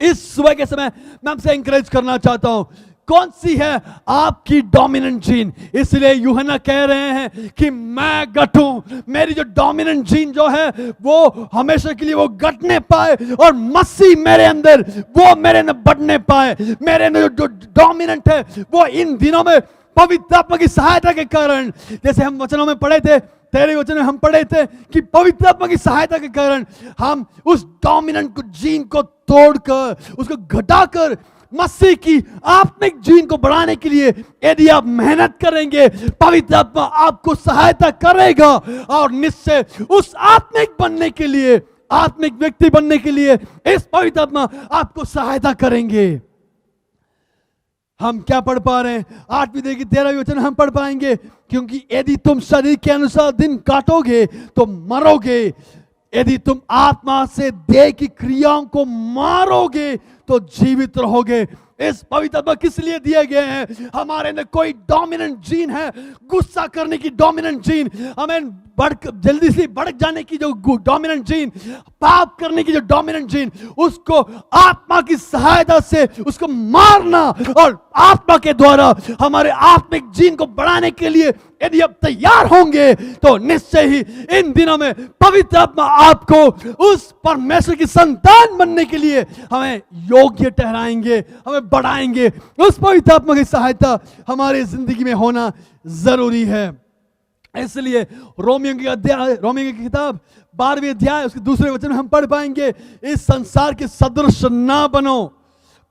इस सुबह के समय मैं आपसे इंकरेज करना चाहता हूं, कौन सी है आपकी डोमिनेंट जीन? इसलिए यूहन्ना कह रहे हैं कि मैं गठूं, मेरी जो डोमिनेंट जीन जो है वो हमेशा के लिए वो गठने पाए और मसीह मेरे अंदर वो मेरे अंदर बढ़ने पाए। मेरे अंदर जो डोमिनेंट है वो इन दिनों में पवित्र आत्मा की सहायता के कारण, जैसे हम वचनों में पढ़े थे, तेरे वचन में हम पढ़े थे कि पवित्र आत्मा की सहायता के कारण हम उस डोमिनेंट जीन को तोड़कर, उसको घटाकर मसीह की आत्मिक जीन को बढ़ाने के लिए यदि आप मेहनत करेंगे, पवित्र आत्मा आपको सहायता करेगा और निश्चय उस आत्मिक बनने के लिए, आत्मिक व्यक्ति बनने के लिए इस पवित्र आत्मा आपको सहायता करेंगे। हम क्या पढ़ पा रहे हैं? 8वीं अध्याय की 13वीं वचन हम पढ़ पाएंगे, क्योंकि यदि तुम शरीर के अनुसार दिन काटोगे तो मरोगे, यदि तुम आत्मा से देह की क्रियाओं को मारोगे तो जीवित रहोगे। इस पवित्र आत्मा किस लिए दिए गए हैं? हमारे अंदर कोई डोमिनेंट जीन है, गुस्सा करने की डोमिनेंट जीन, हमें जल्दी से भड़क जाने की जो डोमिनेंट जीन, पाप करने की जो डोमिनेंट जीन, उसको आत्मा की सहायता से उसको मारना और आत्मा के द्वारा हमारे आत्मिक जीन को बढ़ाने के लिए यदि आप तैयार होंगे तो निश्चय ही इन दिनों में पवित्र आत्मा आपको उस परमेश्वर की संतान बनने के लिए हमें योग्य ठहराएंगे, हमें बढ़ाएंगे। उस पवित्र आत्मा की सहायता हमारी जिंदगी में होना जरूरी है। इसलिए रोमियो की किताब 12वीं अध्याय उसके दूसरे वचन में हम पढ़ पाएंगे, इस संसार के सदृश ना बनो,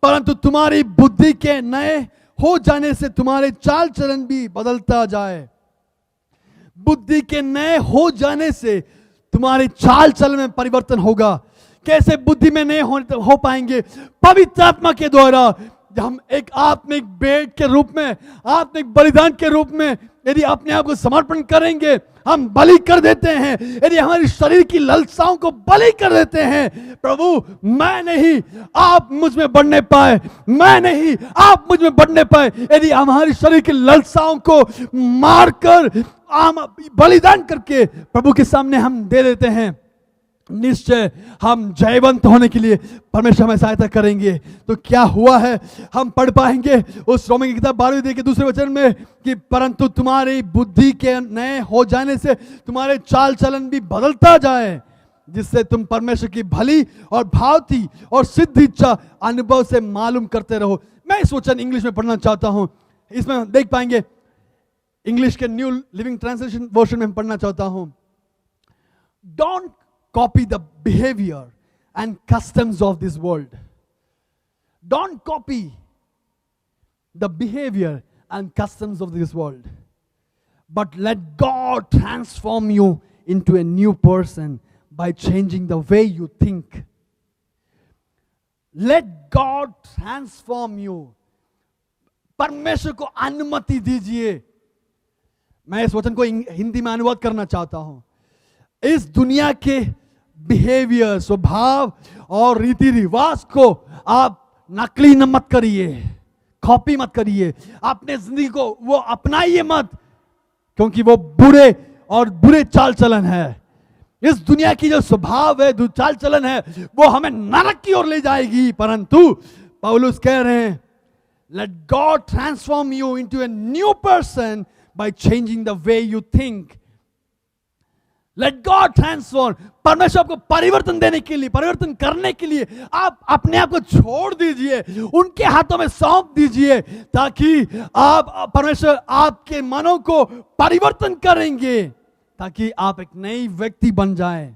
परंतु तुम्हारी बुद्धि के नए हो जाने से तुम्हारे चाल चलन भी बदलता जाए। बुद्धि के नए हो जाने से तुम्हारे चाल चलन में परिवर्तन होगा। कैसे बुद्धि में नए हो पाएंगे? पवित्र आत्मा के द्वारा। हम एक आत्मिक भेंट के रूप में, आत्मिक बलिदान के रूप में यदि अपने आप को समर्पण करेंगे, हम बलि कर देते हैं, यदि हमारी शरीर की ललसाओं को बलि कर देते हैं, प्रभु मैं नहीं आप मुझ में बढ़ने पाए, मैं नहीं आप मुझ में बढ़ने पाए, यदि हमारी शरीर की ललसाओं को मारकर बलिदान करके प्रभु के सामने हम दे देते हैं, निश्चय हम जयवंत होने के लिए परमेश्वर हमें सहायता करेंगे। तो क्या हुआ है, हम पढ़ पाएंगे उस रोमी की किताब 12वीं अध्याय के दूसरे वचन में कि परंतु तुम्हारी बुद्धि के नए हो जाने से तुम्हारे चाल चलन भी बदलता जाए, जिससे तुम परमेश्वर की भली और भावती और सिद्ध इच्छा अनुभव से मालूम करते रहो। मैं इस वचन इंग्लिश में पढ़ना चाहता हूं। इसमें हम देख पाएंगे, इंग्लिश के न्यू लिविंग ट्रांसलेशन वर्जन में पढ़ना चाहता हूं। Don't copy the behavior and customs of this world. Don't copy the behavior and customs of this world, but let God transform you into a new person by changing the way you think. Let God transform you. परमेश्वर को अनुमति दीजिए। मैं इस वचन को हिंदी में अनुवाद करना चाहता हूं। इस दुनिया के बिहेवियर, स्वभाव और रीति रिवाज को आप नकली न मत करिए, कॉपी मत करिए, अपने जिंदगी को वो अपनाइए मत, क्योंकि वो बुरे चाल चलन है। इस दुनिया की जो स्वभाव है, जो चाल चलन है, वो हमें नरक की ओर ले जाएगी। परंतु पौलुस कह रहे हैं, let God transform you into a new person by changing the way you think. Let God transform, परमेश्वर आपको परिवर्तन देने के लिए, परिवर्तन करने के लिए आप अपने आप को छोड़ दीजिए, उनके हाथों में सौंप दीजिए, ताकि परमेश्वर आपके मनों को परिवर्तन करेंगे, ताकि आप एक नई व्यक्ति बन जाए।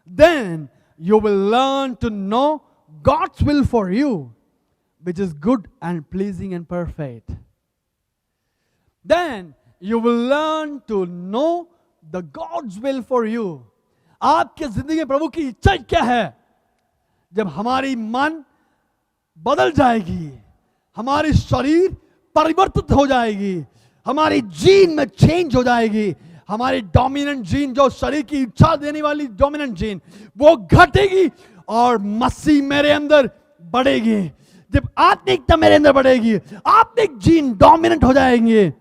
Then you will learn to know God's will for you, which is good and pleasing and perfect. Then you will learn to know The God's will for you. आपके जिंदगी में प्रभु की इच्छा क्या है? जब हमारी मन बदल जाएगी, हमारी शरीर परिवर्तित हो जाएगी, हमारी जीन में चेंज हो जाएगी, हमारी डोमिनेंट जीन, जो शरीर की इच्छा देने वाली डोमिनेंट जीन, वो घटेगी और मसीह मेरे अंदर बढ़ेगी। जब आत्मिकता मेरे अंदर बढ़ेगी, आत्मिक जीन डोमिनेंट हो जाएंगे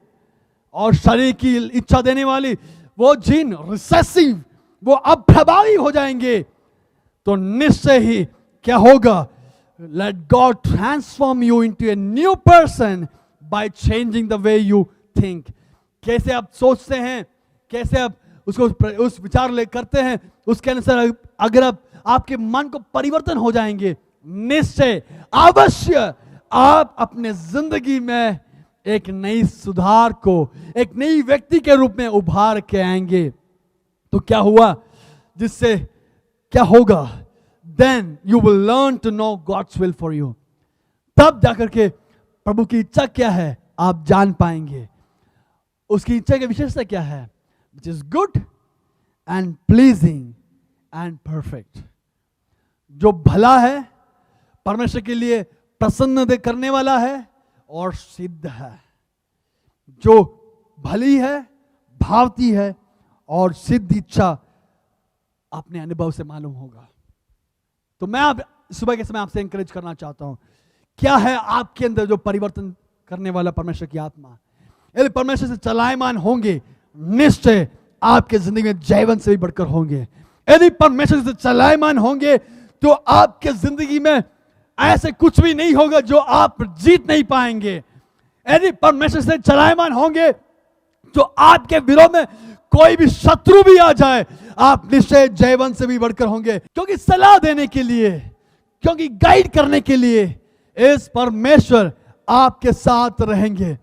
और शरीर की इच्छा देने वाली वो जीन रिसेसिव, वो अप्रभावी हो जाएंगे। तो निश्चय ही क्या होगा? Let God transform you into a new person by changing the way you think. कैसे आप सोचते हैं, कैसे आप उसको उस विचार ले करते हैं, उसके अनुसार अगर आपके मन को परिवर्तन हो जाएंगे, निश्चय अवश्य आप अपने जिंदगी में एक नई सुधार को, एक नई व्यक्ति के रूप में उभार के आएंगे। तो क्या हुआ, जिससे क्या होगा? Then you will learn to know God's will for you. तब जाकर के प्रभु की इच्छा क्या है आप जान पाएंगे। उसकी इच्छा की विशेषता क्या है? विच is good and pleasing and perfect. जो भला है, परमेश्वर के लिए प्रसन्न करने वाला है और सिद्ध है। जो भली है, भावती है और सिद्ध इच्छा अपने अनुभव से मालूम होगा। तो मैं आप सुबह के समय आपसे एनकरेज करना चाहता हूं, क्या है आपके अंदर जो परिवर्तन करने वाला परमेश्वर की आत्मा? यदि परमेश्वर से चलायमान होंगे, निश्चय आपके जिंदगी में जयवंत से भी बढ़कर होंगे। यदि परमेश्वर से चलायमान होंगे तो आपके जिंदगी में ऐसे कुछ भी नहीं होगा जो आप जीत नहीं पाएंगे। यदि परमेश्वर से चलायमान होंगे तो आपके विरोध में कोई भी शत्रु भी आ जाए, आप निश्चय जयवंत से भी बढ़कर होंगे। क्योंकि सलाह देने के लिए, क्योंकि गाइड करने के लिए इस परमेश्वर आपके साथ रहेंगे।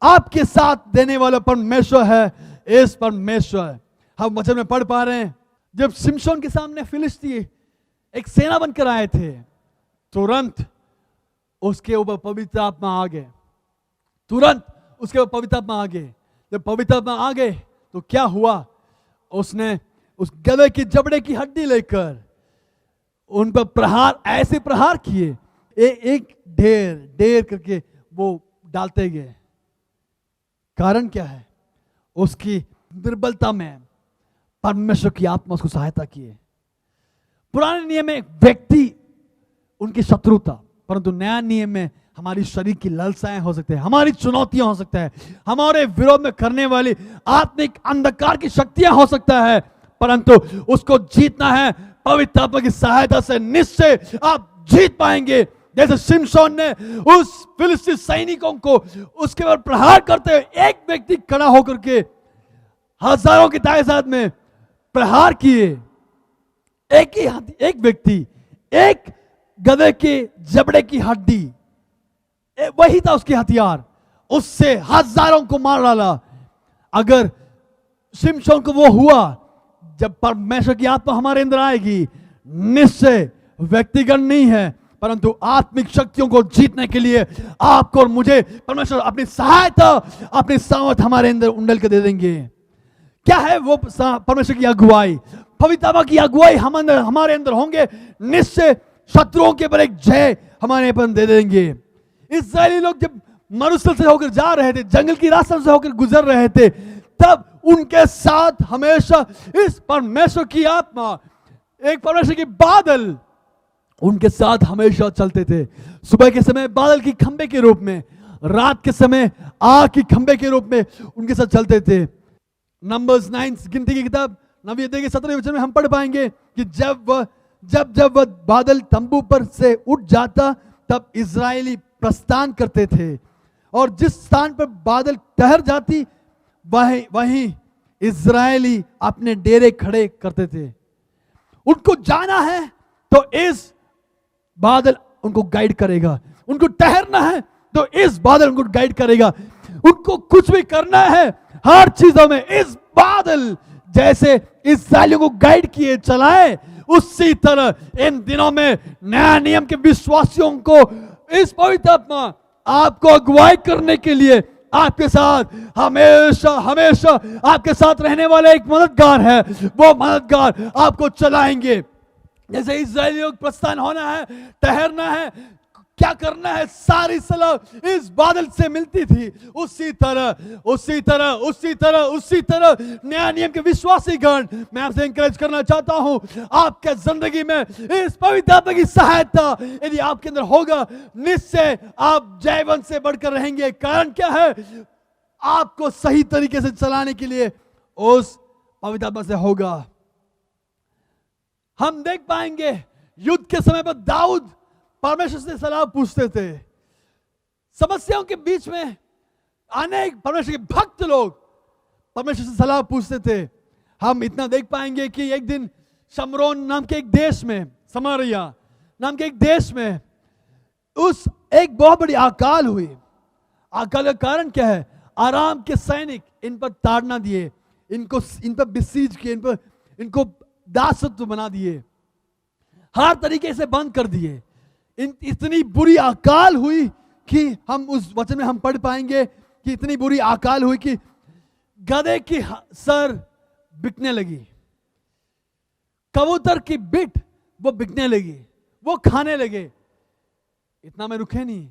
आपके साथ देने वाला परमेश्वर है इस परमेश्वर। हम वचन में पढ़ पा रहे हैं, जब शिमशोन के सामने फिलिस्ती एक सेना बनकर आए थे, तुरंत उसके ऊपर पवित्र आत्मा आ गए। तुरंत उसके ऊपर पवित्र आत्मा आ गए। जब पवित्र आत्मा आ गए तो क्या हुआ? उसने उस गधे की जबड़े की हड्डी लेकर उन पर प्रहार, ऐसे प्रहार किए, एक ढेर करके वो डालते गए। कारण क्या है? उसकी दुर्बलता में परमेश्वर की आत्मा उसको सहायता किए। पुराने नियम में व्यक्ति उनकी शत्रु था, परंतु नया नियम में हमारी शरीर की लालसाएं हो सकते हैं, हमारी चुनौतियां हो सकता है, हमारे विरोध में करने वाली आत्मिक अंधकार की शक्तियां हो सकता है, परंतु उसको जीतना है पवित्र आत्मा की सहायता से। निश्चय आप जीत पाएंगे। जैसे शिमशोन ने उस फिलिस्ती सैनिकों को उसके ऊपर प्रहार करते हुए एक व्यक्ति खड़ा होकर के हजारों की तादाद में प्रहार किए। एक व्यक्ति, एक गधे के जबड़े की हड्डी, वही था उसकी हथियार, उससे हजारों को मार डाला। अगर शिमशोन को वो हुआ, जब परमेश्वर की आत्मा हमारे अंदर आएगी, निश्चय व्यक्तिगत नहीं है परंतु आत्मिक शक्तियों को जीतने के लिए आपको और मुझे परमेश्वर अपनी सहायता, अपनी सामर्थ हमारे अंदर उंडल के दे देंगे। क्या है वो परमेश्वर की अगुवाई? पवित्र आत्मा की अगुवाई हमारे अंदर होंगे, निश्चय शत्रुओं के ऊपर एक जय हमारे पर दे देंगे। इस्राएली लोग जब मरुस्थल से होकर जा रहे थे, जंगल की रास्ते से होकर गुजर रहे थे, तब उनके साथ हमेशा इस परमेश्वर की आत्मा, एक परमेश्वर की बादल उनके साथ हमेशा चलते थे। सुबह के समय बादल की खंबे के रूप में, रात के समय आग की खंबे के रूप में उनके साथ चलते थे। नंबर्स 9 गिनती की किताब 9 अध्याय के 17वें वचन में हम पढ़ पाएंगे कि जब वह बादल तंबू पर से उठ जाता तब इजरायली प्रस्थान करते थे, और जिस स्थान पर बादल ठहर जाती वहीं इजरायली अपने डेरे खड़े करते थे। उनको जाना है तो इस बादल उनको गाइड करेगा, उनको ठहरना है तो इस बादल उनको गाइड करेगा, उनको कुछ भी करना है हर चीजों में इस बादल जैसे इस्राएलियों को गाइड किए चलाए, उसी तरह इन दिनों में नया नियम के विश्वासियों को इस पवित्र आत्मा आपको अगुवाई करने के लिए आपके साथ हमेशा हमेशा आपके साथ रहने वाला एक मददगार है। वो मददगार आपको चलाएंगे। जैसे इस्राएली लोग प्रस्थान होना है, ठहरना है, क्या करना है, सारी सलाह इस बादल से मिलती थी। उसी तरह नया नियम के विश्वासी गण, मैं आपसे इंकरेज करना चाहता हूं, आपके जिंदगी में इस पवित्र आत्मा की सहायता यदि आपके अंदर होगा, निश्चय आप जयवंत से बढ़कर रहेंगे। कारण क्या है? आपको सही तरीके से चलाने के लिए उस पवित्र आत्मा से होगा। हम देख पाएंगे युद्ध के समय पर दाऊद परमेश्वर से सलाह पूछते थे। समस्याओं के बीच में अनेक परमेश्वर के भक्त लोग परमेश्वर से सलाह पूछते थे। हम इतना देख पाएंगे कि एक दिन शमरोन नाम के एक देश में, समारिया नाम के एक देश में, उस एक बहुत बड़ी अकाल हुई। अकाल का कारण क्या है? आराम के सैनिक इन पर ताड़ना दिए, इन पर बिसीज किए, इनको दासत्व बना दिए, हर तरीके से बंद कर दिए। इतनी बुरी अकाल हुई कि हम उस वचन में हम पढ़ पाएंगे कि इतनी बुरी अकाल हुई कि गधे की सर बिकने लगी, कबूतर की बिट वो बिकने लगी, वो खाने लगे। इतना में रुके नहीं,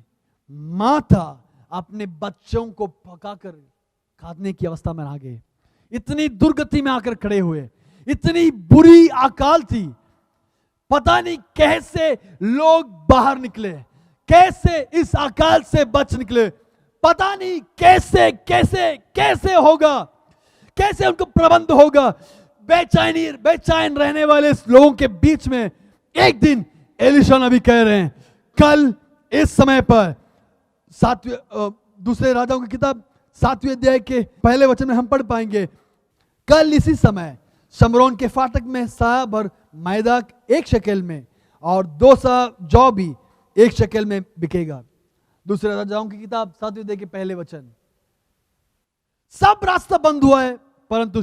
माता अपने बच्चों को पकाकर खाने की अवस्था में आ गए। इतनी दुर्गति में आकर खड़े हुए, इतनी बुरी अकाल थी। पता नहीं कैसे लोग बाहर निकले, कैसे इस अकाल से बच निकले, पता नहीं कैसे कैसे कैसे होगा, कैसे उनको प्रबंध होगा। बेचैन रहने वाले लोगों के बीच में एक दिन एलीशा नबी कह रहे हैं, कल इस समय पर दूसरे राजाओं की किताब 7वें अध्याय के पहले वचन में हम पढ़ पाएंगे, कल इसी समय शमरोन के फाटक में सा भर मैदा 1 शेकेल में और 2 सा जौ भी 1 शेकेल में बिकेगा। दूसरे राजाओं की किताब 7वें अध्याय के पहले वचन। सब रास्ता बंद हुआ है, परंतु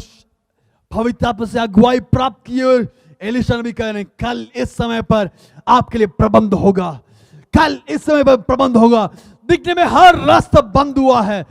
पवित्र आत्मा से अगुवाई प्राप्त किए और एलीशा नबी कह रहे हैं, कल इस समय पर आपके लिए प्रबंध होगा, कल इस समय पर प्रबंध होगा। दिखने में हर रास्ता बंद हुआ है,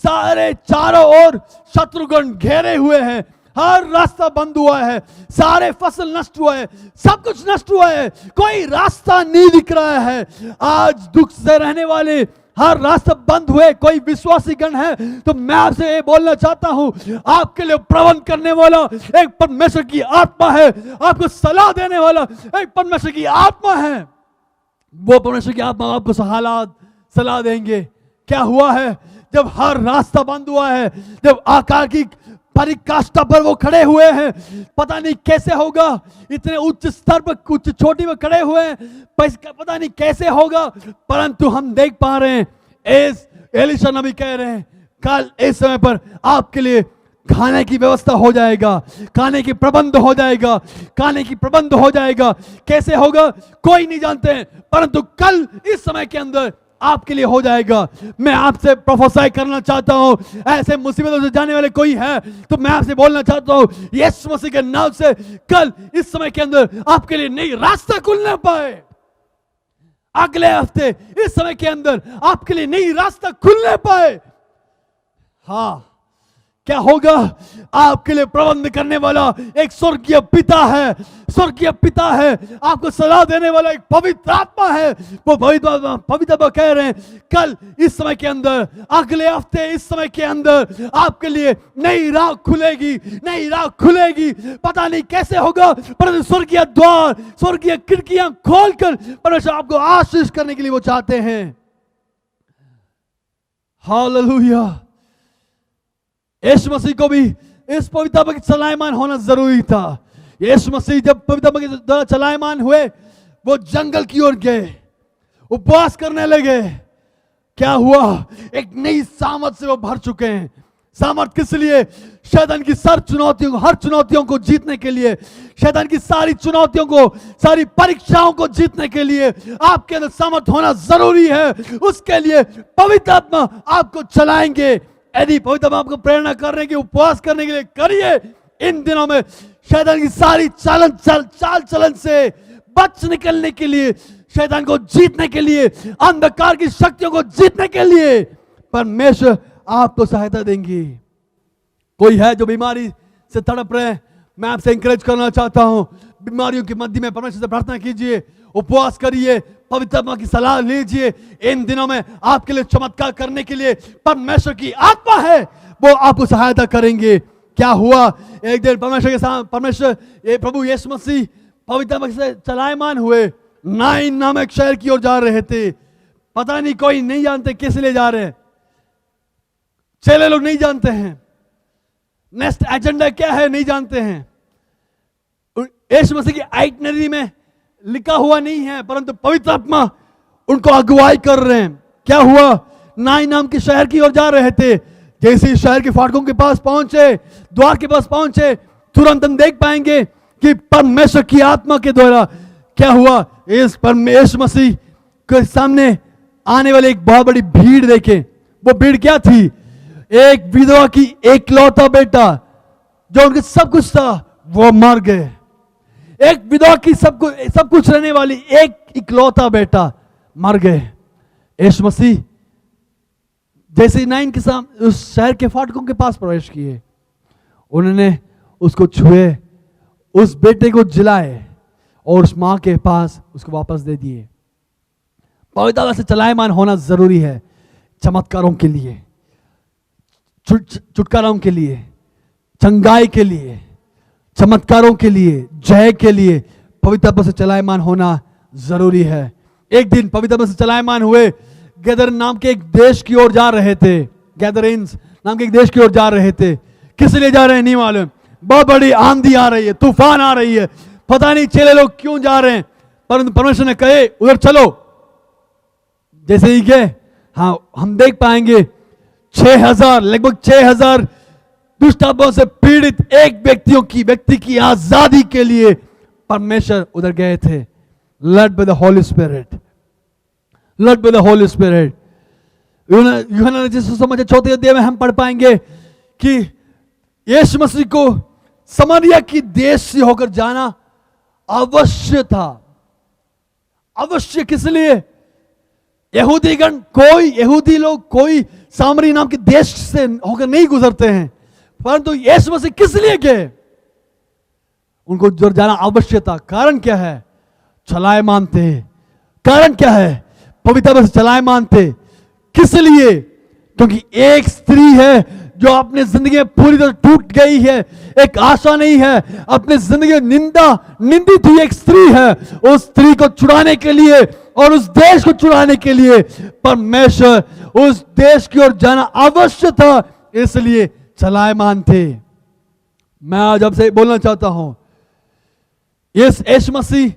सारे चारों ओर शत्रुगण घेरे हुए हैं, हर रास्ता बंद हुआ है, सारे फसल नष्ट हुआ है, सब कुछ नष्ट हुआ है, कोई रास्ता नहीं दिख रहा है। आज दुख से रहने वाले हर रास्ता बंद हुए कोई विश्वासी गण है तो मैं आपसे ये बोलना चाहता हूं, आपके लिए प्रबंध करने वाला एक परमेश्वर की आत्मा है, आपको सलाह देने वाला एक परमेश्वर की आत्मा है। वो परमेश्वर की आत्मा आपको सलाह देंगे। क्या हुआ है? जब हर रास्ता बंद हुआ है, जब आकार की पराकाष्ठा पर वो खड़े हुए हैं। पता नहीं कैसे होगा, इतने उच्च स्तर पर, उच्च चोटी पर खड़े हुए हैं, पता नहीं कैसे होगा, परंतु हम देख पा रहे हैं इस एलीशा नबी कह रहे हैं कल इस समय पर आपके लिए खाने की व्यवस्था हो जाएगा, खाने की प्रबंध हो जाएगा, खाने की प्रबंध हो जाएगा। कैसे होगा कोई नहीं जानते हैं, परंतु कल इस समय के अंदर आपके लिए हो जाएगा। मैं आपसे प्रोफेसाई करना चाहता हूं, ऐसे मुसीबतों से जाने वाले कोई है तो मैं आपसे बोलना चाहता हूं, यीशु मसीह के नाम से कल इस समय के अंदर आपके लिए नई रास्ता खुलना पाए। अगले हफ्ते इस समय के अंदर आपके लिए नई रास्ता खुलने पाए। हाँ, क्या होगा, आपके लिए प्रबंध करने वाला एक स्वर्गीय पिता है, स्वर्गीय पिता है। आपको सलाह देने वाला एक पवित्र आत्मा है। वो पवित्र आत्मा कह रहे हैं कल इस समय के अंदर, अगले हफ्ते इस समय के अंदर आपके लिए नई राह खुलेगी, नई राह खुलेगी। पता नहीं कैसे होगा, परंतु स्वर्गीय द्वार, स्वर्गीय खिड़कियां खोलकर परमेश्वर आपको आशीष करने के लिए वो चाहते हैं। हालेलुया। यीशु मसीह को भी इस पवित्र आत्मा के चलायमान होना जरूरी था। यीशु मसीह जब पवित्र आत्मा के द्वारा चलायमान हुए, वो जंगल की ओर गए, उपवास करने लगे। क्या हुआ, एक नई सामर्थ से वो भर चुके हैं। सामर्थ किस लिए? शैतान की हर चुनौतियों को जीतने के लिए, शैतान की सारी चुनौतियों को, सारी परीक्षाओं को जीतने के लिए आपके अंदर सामर्थ होना जरूरी है। उसके लिए पवित्र आत्मा आपको चलाएंगे। यदि पवित्र आत्मा आपको प्रेरणा कर रहे हैं कि उपवास करने के लिए, करिए। इन दिनों में शैतान की सारी चाल चलन से बच निकलने के लिए, शैतान को जीतने के लिए, अंधकार की शक्तियों को जीतने के लिए परमेश्वर आपको सहायता देंगी। कोई है जो बीमारी से तड़प रहे हैं, मैं आपसे इंकरेज करना चाहता हूं, बीमारियों के मध्य में परमेश्वर से प्रार्थना कीजिए, उपवास करिए, पवित्र आत्मा की सलाह लीजिए। इन दिनों में आपके लिए चमत्कार करने के लिए परमेश्वर की आत्मा है, वो आपको सहायता करेंगे। क्या हुआ, एक दिन परमेश्वर के साथ ये प्रभु यीशु मसीह पवित्र आत्मा से चलायमान हुए, नाइन नामक शहर की ओर जा रहे थे। पता नहीं, कोई नहीं जानते किस लिए जा रहे हैं, चेले लोग नहीं जानते हैं, नेक्स्ट एजेंडा क्या है नहीं जानते हैं। यीशु मसीह की आइटनरी में लिखा हुआ नहीं है, परंतु पवित्र आत्मा उनको अगुवाई कर रहे हैं। क्या हुआ, नाइन नाम के शहर की ओर जा रहे थे। जैसे ही शहर के फाटकों के पास पहुंचे, द्वार के पास पहुंचे, तुरंत हम देख पाएंगे कि परमेश्वर की आत्मा के द्वारा क्या हुआ, इस परमेश्वर मसीह के सामने आने वाले एक बहुत बड़ी भीड़ देखे। वो भीड़ क्या थी, एक विधवा की एकलौता बेटा, जो उनके सब कुछ था वो मर गए। एक विधवा की सब कुछ रहने वाली एक इकलौता बेटा मर गए। यीशु मसीह जैसे नाइन के सामने उस शहर के फाटकों के पास प्रवेश किए, उन्होंने उसको छुए, उस बेटे को जिलाए और उस मां के पास उसको वापस दे दिए। पवित्र आत्मा से चलायमान होना जरूरी है, चमत्कारों के लिए, छुटकारों के लिए, चंगाई के लिए, चमत्कारों के लिए, जय के लिए पवित्र आत्मा से चलायमान होना जरूरी है। एक दिन पवित्र आत्मा से चलायमान हुए, गैदर नाम के एक देश की ओर जा रहे थे। गैदरिन्स नाम के एक देश की ओर जा रहे थे। किस लिए जा रहे हैं नहीं मालूम, बहुत बड़ी आंधी आ रही है, तूफान आ रही है, पता नहीं चेले लोग क्यों जा रहे हैं, परंतु परमेश्वर ने कहे उधर चलो। जैसे ही गए, हाँ हम देख पाएंगे 6000, लगभग 6000 दुष्ट आत्माओं से पीड़ित एक व्यक्ति की आजादी के लिए परमेश्वर उधर गए थे। Led by the Holi spirit, led by the Holi spirit. यूहन्ना जिस समझे 4 अध्याय में हम पढ़ पाएंगे कि यीशु मसीह को समारिया की देश से होकर जाना अवश्य था। अवश्य किस लिए? यहूदी लोग कोई सामरी नाम के देश से होकर नहीं गुजरते हैं, परंतु यीशु मसीह किस लिए गए? उनको जो जाना अवश्य था। कारण क्या है? चलायमान थे। कारण क्या है? पवित्र आत्मा से चलायमान थे। किस लिए? क्योंकि एक स्त्री है जो अपनी जिंदगी में पूरी तरह टूट गई है, एक आशा नहीं है, अपनी जिंदगी में निंदित हुई एक स्त्री है। उस स्त्री को छुड़ाने के लिए और उस देश को छुड़ाने के लिए परमेश्वर उस देश की ओर जाना अवश्य था, इसलिए चलायमान थे। मैं आज आपसे बोलना चाहता हूं, इस यीशु मसीह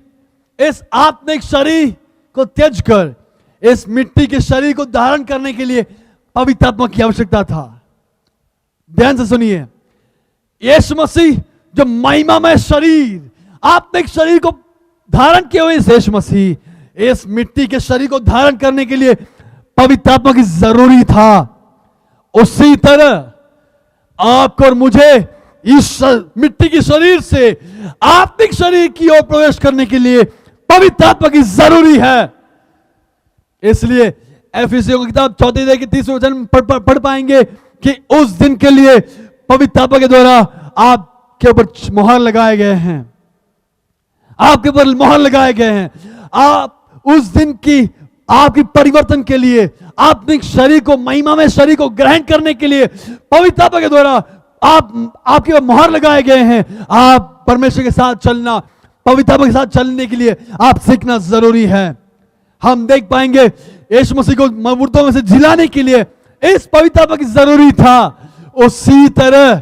इस आत्मिक शरीर को त्याज कर इस मिट्टी के शरीर को धारण करने के लिए पवित्र आत्मा की आवश्यकता था। ध्यान से सुनिए, यीशु मसीह जो महिमामय शरीर, आत्मिक शरीर को धारण किए हुए इस यीशु मसीह इस मिट्टी के शरीर को धारण करने के लिए पवित्र आत्मा की जरूरी था। उसी तरह आपको और मुझे इस मिट्टी के शरीर से आत्मिक शरीर की ओर प्रवेश करने के लिए पवित्र आत्मा की जरूरी है। इसलिए एफिसियों की किताब 4 अध्याय के 30वें वचन में पढ़ पाएंगे कि उस दिन के लिए पवित्र आत्मा के द्वारा आपके ऊपर मोहर लगाए गए हैं, आपके ऊपर मोहर लगाए गए हैं। आप उस दिन की आपकी परिवर्तन के लिए, आत्मिक शरीर को, महिमा में शरीर को ग्रहण करने के लिए पवित्र आत्मा के द्वारा आपके ऊपर मोहर लगाए गए हैं। आप परमेश्वर के साथ चलना, पवित्र आत्मा के साथ चलने के लिए आप सीखना जरूरी है। हम देख पाएंगे यीशु मसीह को मुर्दों में से जिलाने के लिए इस पवित्र आत्मा की जरूरी था। उसी तरह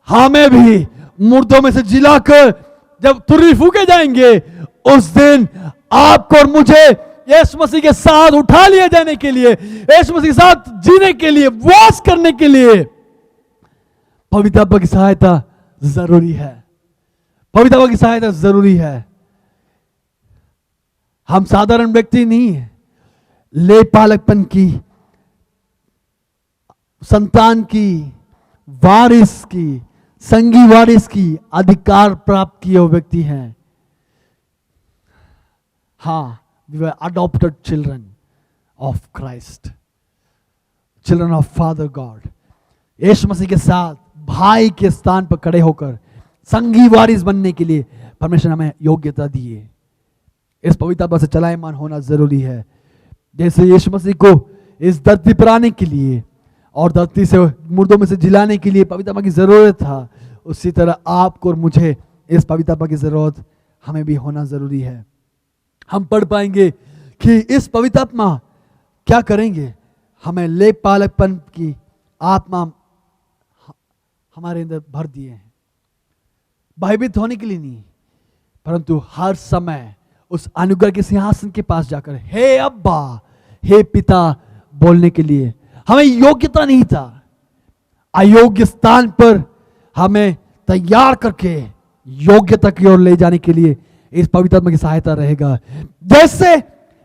हमें भी मुर्दों में से जिलाकर जब तुरही फूके जाएंगे, उस दिन आपको और मुझे यीशु मसीह के साथ उठा लिया जाने के लिए, यीशु मसीह के साथ जीने के लिए, वास करने के लिए पवित्र आत्मा की सहायता जरूरी है। पवित्र आत्मा की सहायता जरूरी है। हम साधारण व्यक्ति नहीं है, ले पालकपन की, संतान की, वारिस की, संगी वारिस की अधिकार प्राप्त किए हुए व्यक्ति हैं। हाँ, we were adopted children of Christ, children of Father God। यीशु मसीह के साथ भाई के स्थान पर खड़े होकर संगी वारिस बनने के लिए परमेश्वर हमें योग्यता दी है। इस पवित्र आत्मा से चलायमान होना जरूरी है। जैसे यीशु मसीह को इस धरती पर आने के लिए और धरती से मुर्दों में से जिलाने के लिए पवित्र आत्मा की जरूरत था, उसी तरह आपको और मुझे इस पवित्र आत्मा की जरूरत हमें भी होना जरूरी है। हम पढ़ पाएंगे कि इस पवित्र आत्मा क्या करेंगे, हमें ले पालकपन की आत्मा हमारे अंदर भर दिए हैं। भयभीत होने के लिए नहीं, परंतु हर समय उस अनुग्रह के सिंहासन के पास जाकर हे अब्बा, हे पिता बोलने के लिए। हमें योग्यता नहीं था, अयोग्य स्थान पर हमें तैयार करके योग्यता की ओर ले जाने के लिए इस पवित्र आत्मा की सहायता रहेगा। जैसे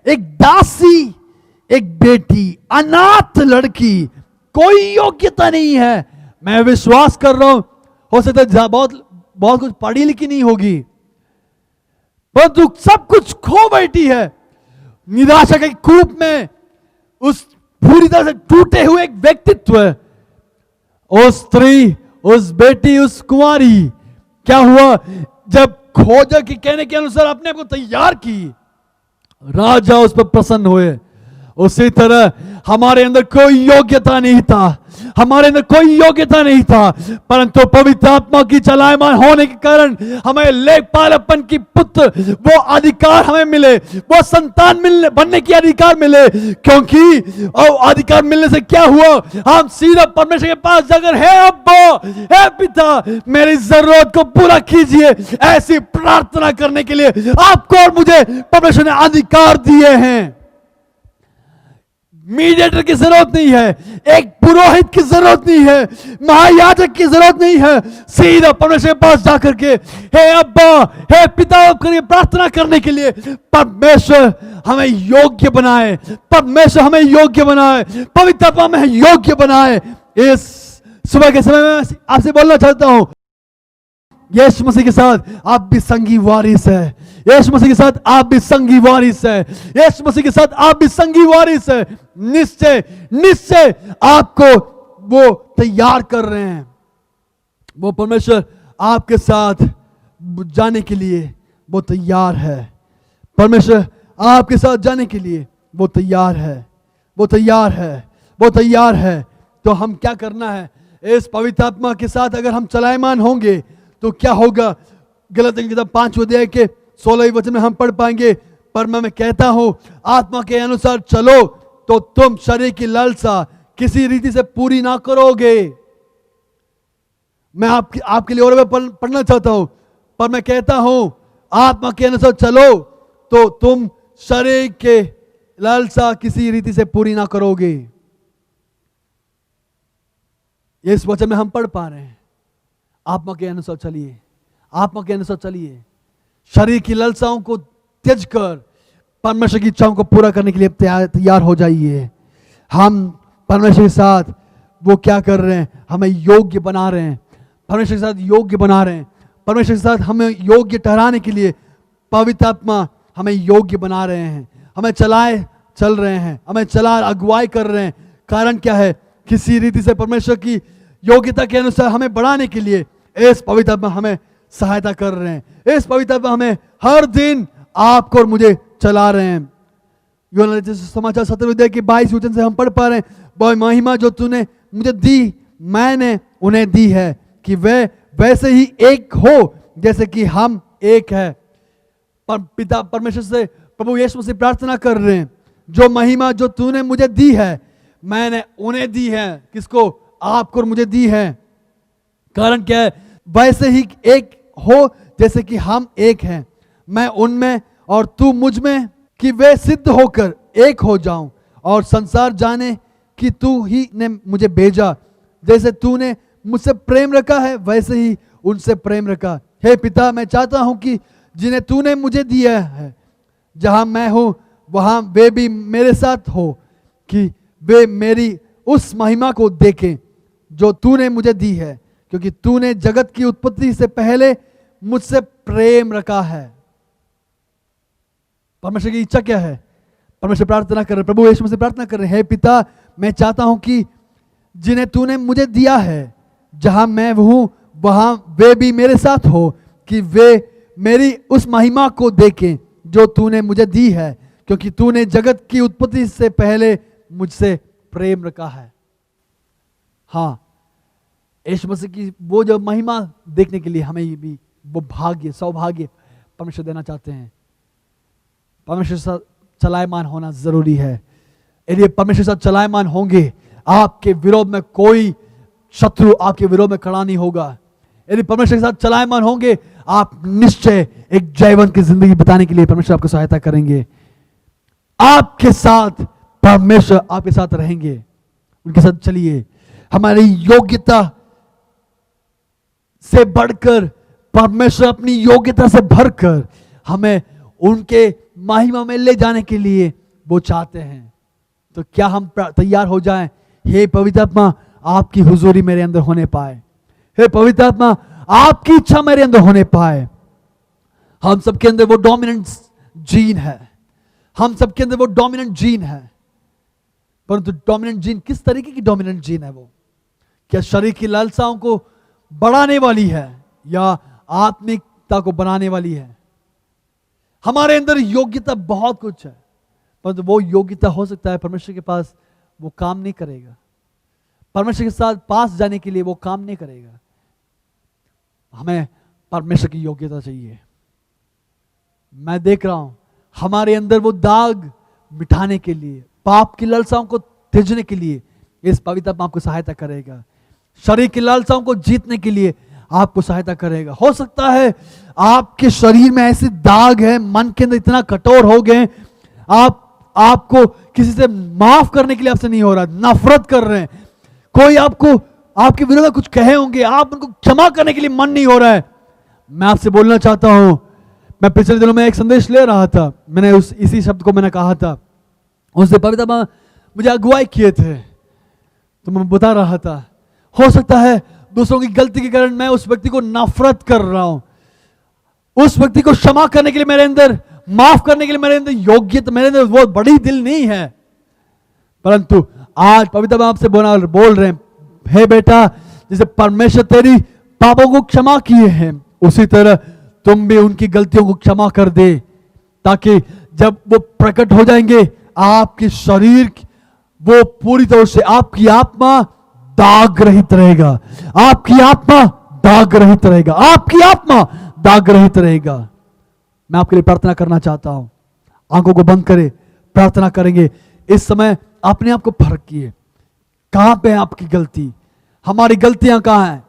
एक दासी, एक बेटी, अनाथ लड़की, कोई योग्यता नहीं है। मैं विश्वास कर रहा हूं, हो सकता है बहुत कुछ पढ़ी लिखी नहीं होगी, परंतु सब कुछ खो बैठी है निराशा के कूप में। उस पूरी तरह से टूटे हुए एक व्यक्तित्व, उस स्त्री, उस बेटी, उस कुंवारी, क्या हुआ जब खोजा के कहने के अनुसार अपने आप को तैयार की, राजा उस पर प्रसन्न हुए। उसी तरह हमारे अंदर कोई योग्यता नहीं था, हमारे अंदर कोई योग्यता नहीं था, परंतु पवित्र आत्मा की चलायमान होने के कारण हमें लेखपालपन की पुत्र वो अधिकार हमें मिले, वो संतान मिलने बनने की अधिकार मिले। क्योंकि अधिकार मिलने से क्या हुआ, हम सीधा परमेश्वर के पास जाकर हे अब्बा, हे पिता, मेरी जरूरत को पूरा कीजिए, ऐसी प्रार्थना करने के लिए आपको और मुझे परमेश्वर ने अधिकार दिए हैं। मीडिएटर की जरूरत नहीं है, एक पुरोहित की जरूरत नहीं है, महायाजक की जरूरत नहीं है। सीधा परमेश्वर के पास जाकर के हे अब्बा, हे पिता करके प्रार्थना करने के लिए परमेश्वर हमें योग्य बनाए, परमेश्वर हमें योग्य बनाए, पवित्र आत्मा में योग्य बनाए। इस सुबह के समय में आपसे बोलना चाहता हूं, यीशु मसीह के साथ आप भी संगी वारिस है, यीशु मसीह के साथ आप भी संगी वारिस है, यीशु मसीह के साथ आप भी संगी वारिस है। निश्चय निश्चय आपको वो तैयार कर रहे हैं, वो परमेश्वर आपके साथ जाने के लिए वो तैयार है। परमेश्वर आपके साथ जाने के लिए वो तैयार है, वो तैयार है, वो तैयार है। तो हम क्या करना है, इस पवित्र आत्मा के साथ अगर हम चलायमान होंगे तो क्या होगा। गलतियों की किताब 5 अध्याय के 16वें वचन में हम पढ़ पाएंगे, पर मैं कहता हूं आत्मा के अनुसार चलो तो तुम शरीर की लालसा किसी रीति से पूरी ना करोगे। मैं आपके लिए और मैं पढ़ना चाहता हूं, पर मैं कहता हूं आत्मा के अनुसार चलो तो तुम शरीर के लालसा किसी रीति से पूरी ना करोगे। इस वचन में हम पढ़ पा रहे हैं, आत्मा के अनुसार चलिए, आत्मा के अनुसार चलिए, शरीर की लालसाओं को त्यज कर परमेश्वर की इच्छाओं को पूरा करने के लिए तैयार हो जाइए। हम परमेश्वर के साथ वो क्या कर रहे हैं, हमें योग्य बना रहे हैं, परमेश्वर के साथ योग्य बना रहे हैं, परमेश्वर के साथ हमें योग्य ठहराने के लिए पवित्र आत्मा हमें योग्य बना रहे हैं, हमें चल रहे हैं, हमें अगुवाई कर रहे हैं। कारण क्या है, किसी रीति से परमेश्वर की योग्यता के अनुसार हमें बढ़ाने के लिए इस पवित्र आत्मा हमें सहायता कर रहे हैं। इस पवित्र आत्मा हमें हर दिन आपको और मुझे चला रहे हैं। समाचार 17 अध्याय के 22 वचन से हम पढ़ पा रहे हैं, वह महिमा जो तूने मुझे दी मैंने उन्हें दी है, कि वे वैसे ही एक हो जैसे कि हम एक है। पिता परमेश्वर से प्रभु यीशु मसीह प्रार्थना कर रहे हैं, जो महिमा जो तूने मुझे दी है मैंने उन्हें दी है। किसको? आपको और मुझे दी है। कारण क्या है? वैसे ही एक हो जैसे कि हम एक हैं, मैं उनमें और तू मुझ में, कि वे सिद्ध होकर एक हो जाऊं और संसार जाने कि तू ही ने मुझे भेजा। जैसे तूने मुझसे प्रेम रखा है वैसे ही उनसे प्रेम रखा। हे पिता, मैं चाहता हूं कि जिन्हें तूने मुझे दिया है, जहां मैं हूं वहां वे भी मेरे साथ हो, कि वे मेरी उस महिमा को देखें जो तूने मुझे दी है, क्योंकि तूने जगत की उत्पत्ति से पहले मुझसे प्रेम रखा है। परमेश्वर की इच्छा क्या है? परमेश्वर प्रार्थना कर रहे, प्रभु यीशु मसीह प्रार्थना कर रहे हैं, हे पिता, मैं चाहता हूं कि जिन्हें तूने मुझे दिया है, जहां मैं हूं वहां वे भी मेरे साथ हो, कि वे मेरी उस महिमा को देखें जो तूने मुझे दी है, क्योंकि तूने जगत की उत्पत्ति से पहले मुझसे प्रेम रखा है। हाँ, यीशु मसीह की वो जो महिमा देखने के लिए हमें भी वो भाग्य, सौभाग्य परमेश्वर देना चाहते हैं। परमेश्वर से चलायमान होना जरूरी है। यदि परमेश्वर से चलायमान होंगे, आपके विरोध में कोई शत्रु आपके विरोध में खड़ा नहीं होगा। यदि परमेश्वर के साथ चलायमान होंगे, आप निश्चय एक जयवंत की जिंदगी बिताने के लिए परमेश्वर आपको सहायता करेंगे। आपके साथ परमेश्वर आपके साथ रहेंगे, उनके साथ चलिए। हमारी योग्यता से बढ़कर परमेश्वर अपनी योग्यता से भरकर हमें उनके महिमा में ले जाने के लिए वो चाहते हैं। तो क्या हम तैयार हो जाएं? हे पवित्र आत्मा, आपकी हुजूरी मेरे अंदर होने पाए। हे पवित्र आत्मा, आपकी इच्छा मेरे अंदर होने पाए। हम सबके अंदर वो डोमिनेंट जीन है, हम सबके अंदर वो डोमिनेंट जीन है। परंतु डोमिनेंट जीन किस तरीके की डोमिनेंट जीन है? वो क्या शरीर की लालसाओं को बढ़ाने वाली है या आत्मिकता को बनाने वाली है? हमारे अंदर योग्यता बहुत कुछ है, परंतु वो योग्यता हो सकता है परमेश्वर के पास वो काम नहीं करेगा। परमेश्वर के साथ पास जाने के लिए वो काम नहीं करेगा। हमें परमेश्वर की योग्यता चाहिए। मैं देख रहा हूं हमारे अंदर वो दाग मिटाने के लिए, पाप की लालसाओं को त्यागने के लिए इस पवित्र आत्मा आपको सहायता करेगा। शरीर की लालसाओं को जीतने के लिए आपको सहायता करेगा। हो सकता है आपके शरीर में ऐसे दाग है, मन के अंदर इतना कठोर हो गए, आपको किसी से माफ करने के लिए आपसे नहीं हो रहा, नफरत कर रहे हैं। कोई आपको आपके विरोध में कुछ कहे होंगे, आप उनको क्षमा करने के लिए मन नहीं हो रहा है। मैं आपसे बोलना चाहता हूं, मैं पिछले दिनों में एक संदेश ले रहा था, मैंने इसी शब्द को मैंने कहा था, उससे पवित्र आत्मा मुझे अगुवाई किए थे, तो मैं बता रहा था, हो सकता है दूसरों की गलती के कारण मैं उस व्यक्ति को नफरत कर रहा हूं। उस व्यक्ति को क्षमा करने के लिए मेरे अंदर, माफ करने के लिए मेरे अंदर योग्यता, मेरे अंदर वो बड़ी दिल नहीं है। परंतु आज पवित्र आत्मा आपसे बोल रहे हैं, हे बेटा, जैसे परमेश्वर तेरी पापों को क्षमा किए हैं, उसी तरह तुम भी उनकी गलतियों को क्षमा कर दे, ताकि जब वो प्रकट हो जाएंगे आपके शरीर, वो पूरी तरह से आपकी आत्मा दाग रहित रहेगा। आपकी आत्मा दाग रहित रहेगा। आपकी आत्मा दाग रहित रहेगा। मैं आपके लिए प्रार्थना करना चाहता हूं। आंखों को बंद करें, प्रार्थना करेंगे। इस समय अपने आप को परखिए, कहां पे है आपकी गलती, हमारी गलतियां कहां हैं।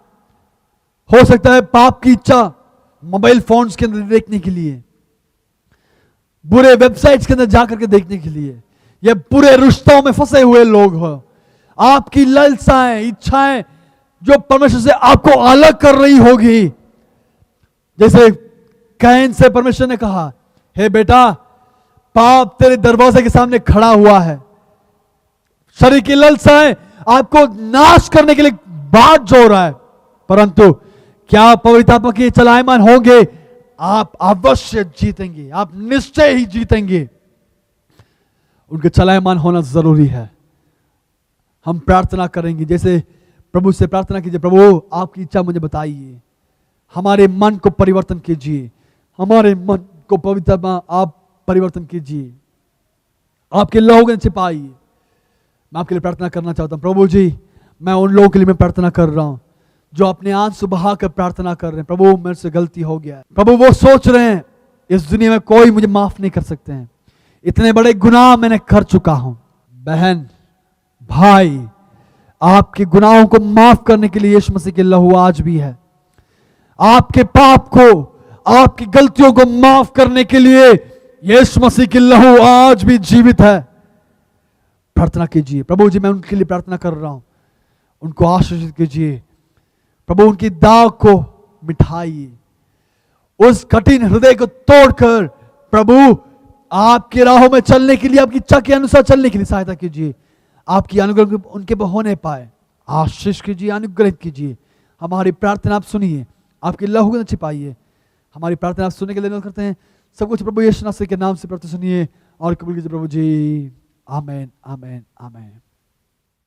हो सकता है पाप की इच्छा मोबाइल फोन्स के अंदर देखने के लिए, बुरे वेबसाइट्स के अंदर जाकर के देखने के लिए, या बुरे रिश्तों में फंसे हुए लोग हो। आपकी लालसाएं, इच्छाएं जो परमेश्वर से आपको अलग कर रही होगी। जैसे कैन से परमेश्वर ने कहा, हे बेटा, पाप तेरे दरवाजे के सामने खड़ा हुआ है। शरीर की लालसाएं आपको नाश करने के लिए बात जो रहा है, परंतु क्या पवित्र आत्मा के चलायमान होंगे, आप अवश्य जीतेंगे, आप निश्चय ही जीतेंगे। उनके चलायमान होना जरूरी है। हम प्रार्थना करेंगे, जैसे प्रभु से प्रार्थना कीजिए, प्रभु आपकी इच्छा मुझे बताइए, हमारे मन को परिवर्तन कीजिए, हमारे मन को पवित्र आत्मा आप परिवर्तन कीजिए, आपके लोगों ने छिपाइए। मैं आपके लिए प्रार्थना करना चाहता हूं। प्रभु जी, मैं उन लोगों के लिए मैं प्रार्थना कर रहा हूं जो अपने आंसू बहाकर प्रार्थना कर रहे हैं, प्रभु मेरे से गलती हो गया है। प्रभु वो सोच रहे हैं इस दुनिया में कोई मुझे माफ नहीं कर सकते हैं, इतने बड़े गुनाह मैंने कर चुका हूं। बहन, भाई, आपके गुनाहों को माफ करने के लिए यीशु मसीह के लहू आज भी है। आपके पाप को, आपकी गलतियों को माफ करने के लिए यीशु मसीह के लहू आज भी जीवित है। प्रार्थना कीजिए। प्रभु जी, मैं उनके लिए प्रार्थना कर रहा हूं, उनको आशीषित कीजिए। प्रभु उनकी दाग को मिटाइए, उस कठिन हृदय को तोड़कर प्रभु आपके राहों में चलने के लिए, आपकी इच्छा के अनुसार चलने के लिए सहायता कीजिए। आपकी अनुग्रह उनके पर होने पाए, आशीष कीजिए, अनुग्रहित कीजिए। हमारी प्रार्थना आप सुनिए, आपके लहू में छिपाइए। हमारी प्रार्थना आप सुनने के लिए करते हैं। सब कुछ प्रभु यीशु मसीह के नाम से प्रार्थना सुनिए और कबूल कीजिए प्रभु जी। आमेन, आमेन, आमेन।